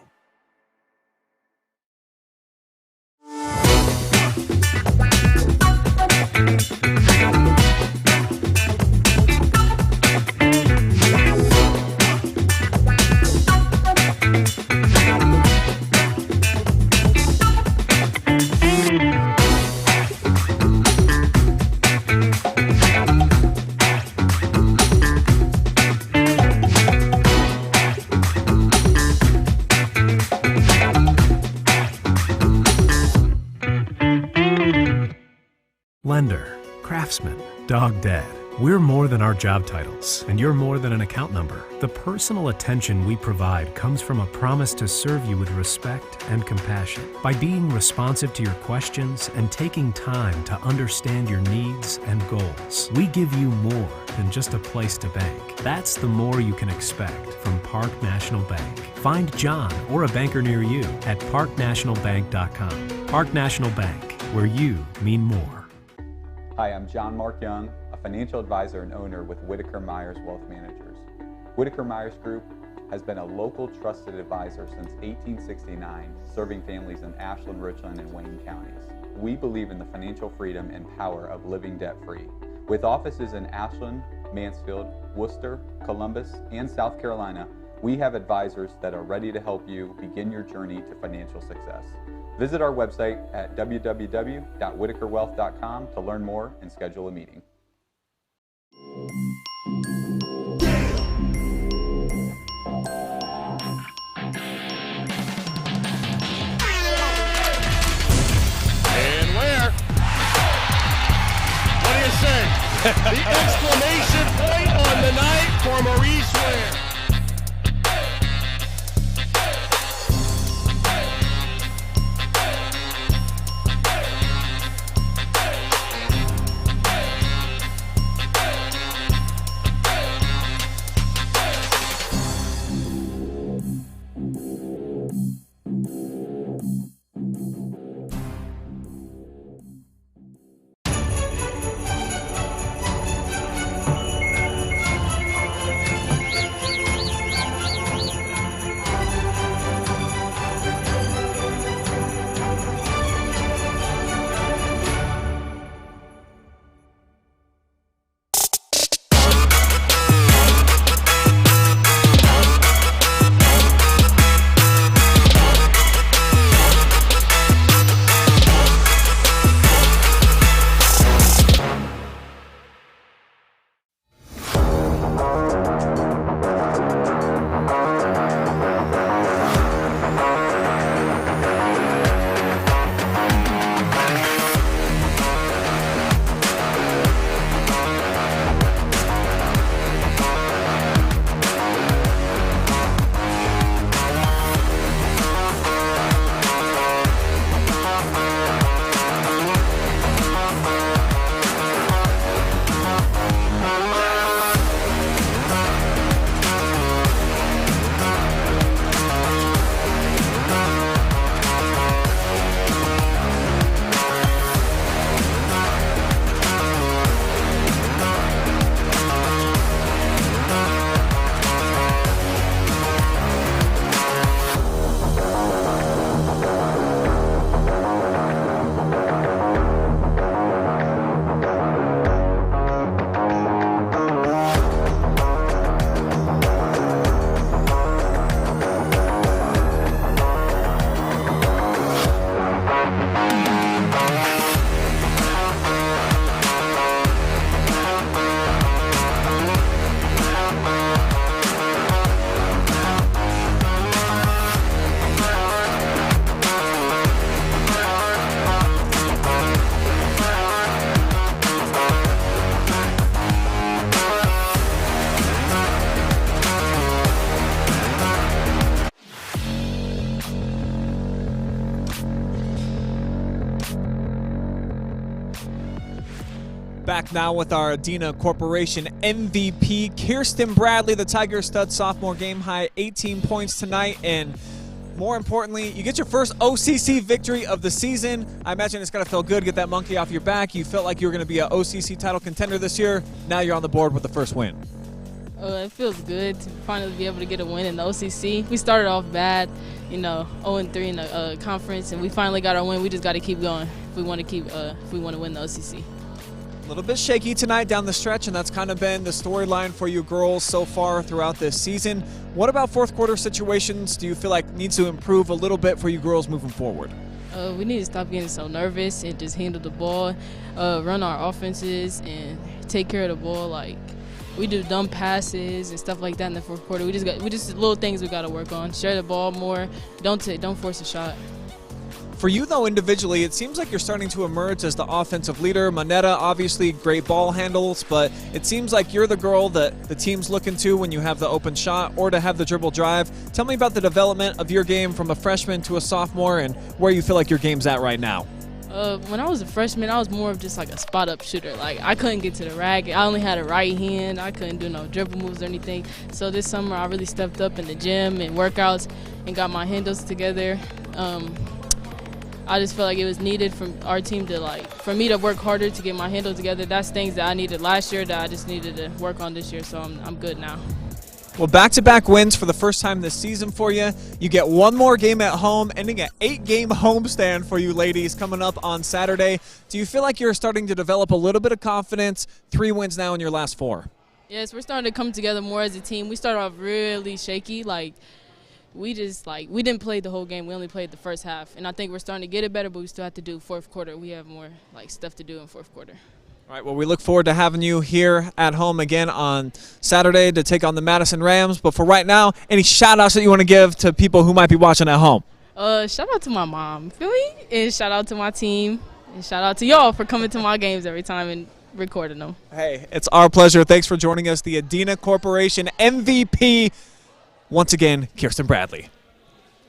Lender, craftsman, dog dad. We're more than our job titles, and you're more than an account number. The personal attention we provide comes from a promise to serve you with respect and compassion. By being responsive to your questions and taking time to understand your needs and goals, we give you more than just a place to bank. That's the more you can expect from Park National Bank. Find John or a banker near you at parknationalbank.com. Park National Bank, where you mean more. Hi, I'm John Mark Young, a financial advisor and owner with Whitaker-Myers Wealth Managers. Whitaker-Myers Group has been a local trusted advisor since 1869, serving families in Ashland, Richland, and Wayne counties. We believe in the financial freedom and power of living debt-free. With offices in Ashland, Mansfield, Worcester, Columbus, and South Carolina, we have advisors that are ready to help you begin your journey to financial success. Visit our website at www.whitakerwealth.com to learn more and schedule a meeting. And where? What do you say? The exclamation point on the night for Maurice Ware. Back now with our Adena Corporation MVP, Kirsten Bradley, the Tiger stud sophomore, game high 18 points tonight, and more importantly, you get your first OCC victory of the season. I imagine it's got to feel good, get that monkey off your back. You felt like you were going to be an OCC title contender this year. Now you're on the board with the first win. It feels good to finally be able to get a win in the OCC. We started off bad, 0-3 in the conference, and we finally got our win. We just got to keep going if we want to win the OCC. A little bit shaky tonight down the stretch, and that's kind of been the storyline for you girls so far throughout this season. What about fourth quarter situations do you feel like needs to improve a little bit for you girls moving forward? We need to stop getting so nervous and just handle the ball, run our offenses, and take care of the ball. Like, we do dumb passes and stuff like that in the fourth quarter. We just little things we got to work on. Share the ball more. Don't force a shot. For you, though, individually, it seems like you're starting to emerge as the offensive leader. Moneta, obviously, great ball handles, but it seems like you're the girl that the team's looking to when you have the open shot or to have the dribble drive. Tell me about the development of your game from a freshman to a sophomore and where you feel like your game's at right now. When I was a freshman, I was more of just like a spot-up shooter. Like, I couldn't get to the rack. I only had a right hand. I couldn't do no dribble moves or anything. So this summer, I really stepped up in the gym and workouts and got my handles together. I just felt like it was needed from our team for me to work harder to get my handle together. That's things that I needed last year that I just needed to work on this year, so I'm good now. Well, back-to-back wins for the first time this season for you. You get one more game at home, ending an 8-game homestand for you ladies coming up on Saturday. Do you feel like you're starting to develop a little bit of confidence? 3 wins now in your last 4. Yes, we're starting to come together more as a team. We started off really shaky, we didn't play the whole game. We only played the first half. And I think we're starting to get it better, but we still have to do fourth quarter. We have more stuff to do in fourth quarter. All right, well, we look forward to having you here at home again on Saturday to take on the Madison Rams. But for right now, any shout-outs that you want to give to people who might be watching at home? Shout out to my mom, feel me? And shout out to my team. And shout out to y'all for coming to my games every time and recording them. Hey, it's our pleasure. Thanks for joining us, the Adena Corporation MVP. Once again, Kirsten Bradley.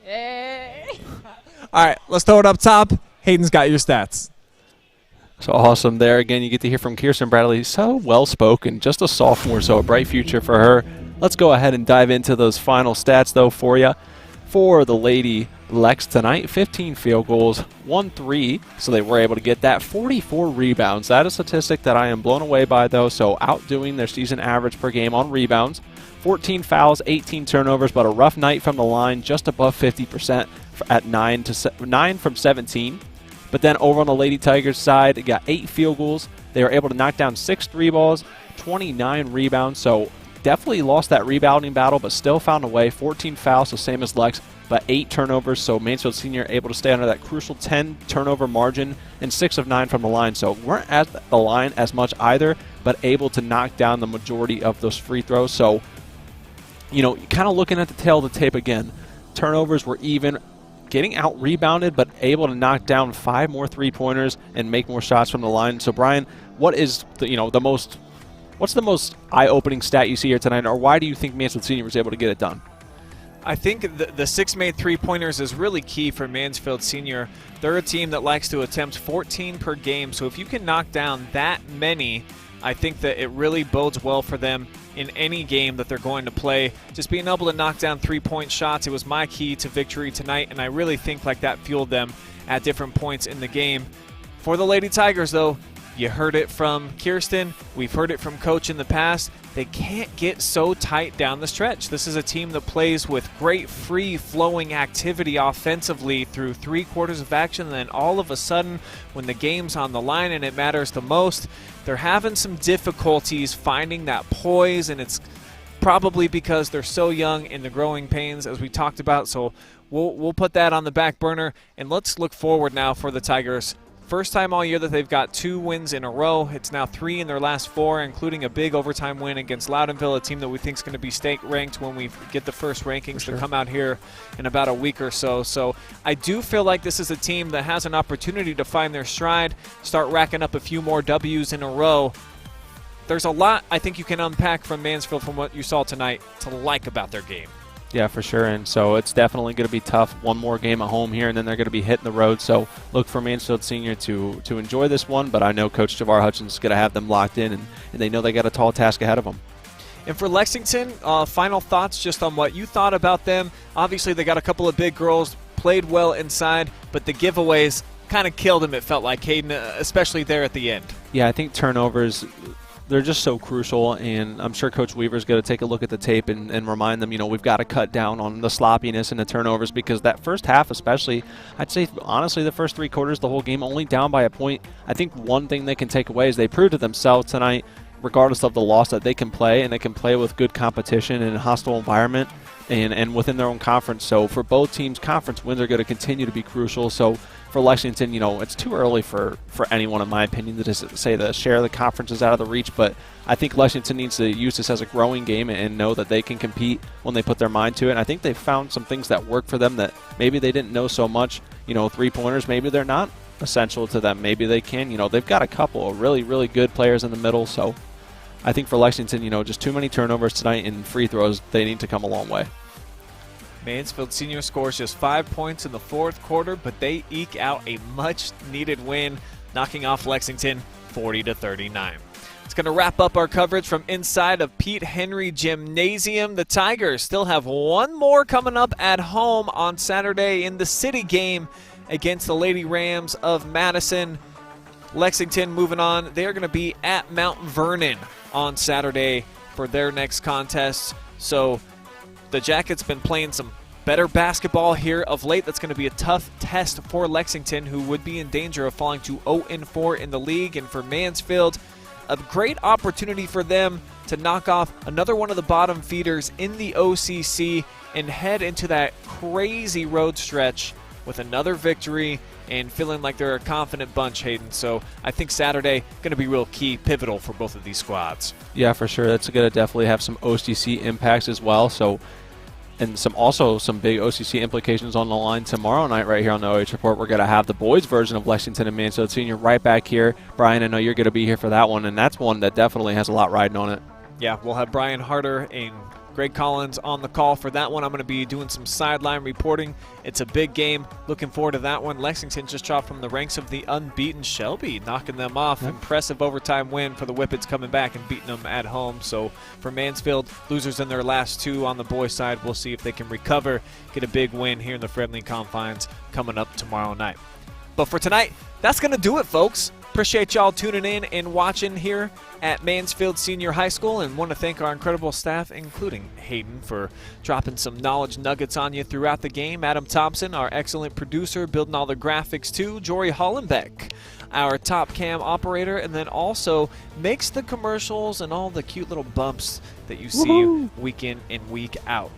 Yay. All right, let's throw it up top. Hayden's got your stats. So awesome there. Again, you get to hear from Kirsten Bradley. So well-spoken, just a sophomore, so a bright future for her. Let's go ahead and dive into those final stats, though, for you. For the Lady Lex tonight, 15 field goals, 1 3, so they were able to get that. 44 rebounds. That is a statistic that I am blown away by, though, so outdoing their season average per game on rebounds. 14 fouls, 18 turnovers, but a rough night from the line, just above 50% at 9 from 17. But then over on the Lady Tigers side, they got 8 field goals. They were able to knock down 6 3 balls, 29 rebounds, so definitely lost that rebounding battle, but still found a way. 14 fouls, so same as Lex, but 8 turnovers, so Mansfield Senior able to stay under that crucial 10 turnover margin, and 6 of 9 from the line. So weren't at the line as much either, but able to knock down the majority of those free throws. So, kind of looking at the tail of the tape again, turnovers were even, getting out rebounded, but able to knock down 5 more 3-pointers and make more shots from the line. So Brian, what is what's the most eye-opening stat you see here tonight, or why do you think Mansfield Senior was able to get it done? I think the 6 made 3-pointers is really key for Mansfield Senior. They're a team that likes to attempt 14 per game, so if you can knock down that many, I think that it really bodes well for them in any game that they're going to play. Just being able to knock down 3-point shots, it was my key to victory tonight, and I really think that fueled them at different points in the game. For the Lady Tigers, though, you heard it from Kirsten. We've heard it from Coach in the past. They can't get so tight down the stretch. This is a team that plays with great free-flowing activity offensively through 3 quarters of action, and then all of a sudden, when the game's on the line and it matters the most, they're having some difficulties finding that poise, and it's probably because they're so young in the growing pains, as we talked about. So we'll put that on the back burner, and let's look forward now for the Tigers. First time all year that they've got 2 wins in a row. It's now 3 in their last 4, including a big overtime win against Loudonville, a team that we think is going to be state ranked when we get the first rankings to come out here in about a week or so. So I do feel like this is a team that has an opportunity to find their stride, start racking up a few more W's in a row. There's a lot I think you can unpack from Mansfield from what you saw tonight to like about their game. Yeah, for sure. And so it's definitely going to be tough. One more game at home here, and then they're going to be hitting the road. So look for Mansfield Senior to enjoy this one. But I know Coach Javar Hutchins is going to have them locked in, and they know they got a tall task ahead of them. And for Lexington, final thoughts just on what you thought about them. Obviously, they got a couple of big girls, played well inside, but the giveaways kind of killed them, it felt like, Hayden, especially there at the end. Yeah, I think turnovers, they're just so crucial, and I'm sure Coach Weaver's going to take a look at the tape and remind them, we've got to cut down on the sloppiness and the turnovers, because that first half especially, I'd say honestly the first 3 quarters, the whole game only down by a point. I think one thing they can take away is they proved to themselves tonight, regardless of the loss, that they can play, and they can play with good competition in a hostile environment and within their own conference. So for both teams, conference wins are going to continue to be crucial. So for Lexington, it's too early for anyone, in my opinion, to just say the share of the conference is out of the reach. But I think Lexington needs to use this as a growing game and know that they can compete when they put their mind to it. And I think they've found some things that work for them that maybe they didn't know so much. 3-pointers, maybe they're not essential to them. Maybe they can. They've got a couple of really, really good players in the middle. So I think for Lexington, just too many turnovers tonight and free throws, they need to come a long way. Mansfield Senior scores just 5 points in the fourth quarter, but they eke out a much-needed win, knocking off Lexington 40-39. It's going to wrap up our coverage from inside of Pete Henry Gymnasium. The Tigers still have one more coming up at home on Saturday in the city game against the Lady Rams of Madison. Lexington moving on. They are going to be at Mount Vernon on Saturday for their next contest. So the Jackets been playing some better basketball here of late. That's going to be a tough test for Lexington, who would be in danger of falling to 0-4 in the league. And for Mansfield, a great opportunity for them to knock off another one of the bottom feeders in the OCC and head into that crazy road stretch with another victory and feeling like they're a confident bunch, Hayden. So I think Saturday going to be real key, pivotal for both of these squads. Yeah, for sure. That's going to definitely have some OCC impacts as well. So, and some big OCC implications on the line tomorrow night right here on the OH Report. We're going to have the boys' version of Lexington and Mansfield Senior right back here. Brian, I know you're going to be here for that one, and that's one that definitely has a lot riding on it. Yeah, we'll have Brian Harder and Greg Collins on the call for that one. I'm going to be doing some sideline reporting. It's a big game. Looking forward to that one. Lexington just dropped from the ranks of the unbeaten Shelby, knocking them off. Yep. Impressive overtime win for the Whippets, coming back and beating them at home. So for Mansfield, losers in their last 2 on the boys' side. We'll see if they can recover, get a big win here in the friendly confines coming up tomorrow night. But for tonight, that's going to do it, folks. Appreciate y'all tuning in and watching here at Mansfield Senior High School, and want to thank our incredible staff, including Hayden, for dropping some knowledge nuggets on you throughout the game. Adam Thompson, our excellent producer, building all the graphics too. Jory Hollenbeck, our top cam operator, and then also makes the commercials and all the cute little bumps that you see week in and week out.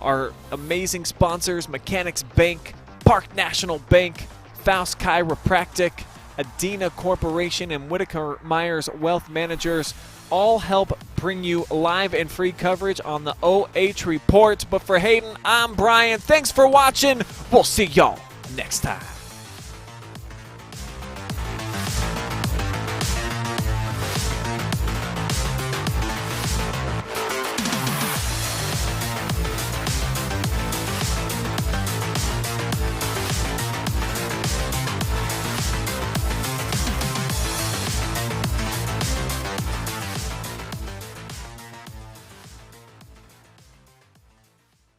Our amazing sponsors, Mechanics Bank, Park National Bank, Faust Chiropractic, Adena Corporation, and Whitaker-Myers Wealth Managers all help bring you live and free coverage on the OH Report. But for Hayden, I'm Brian. Thanks for watching. We'll see y'all next time.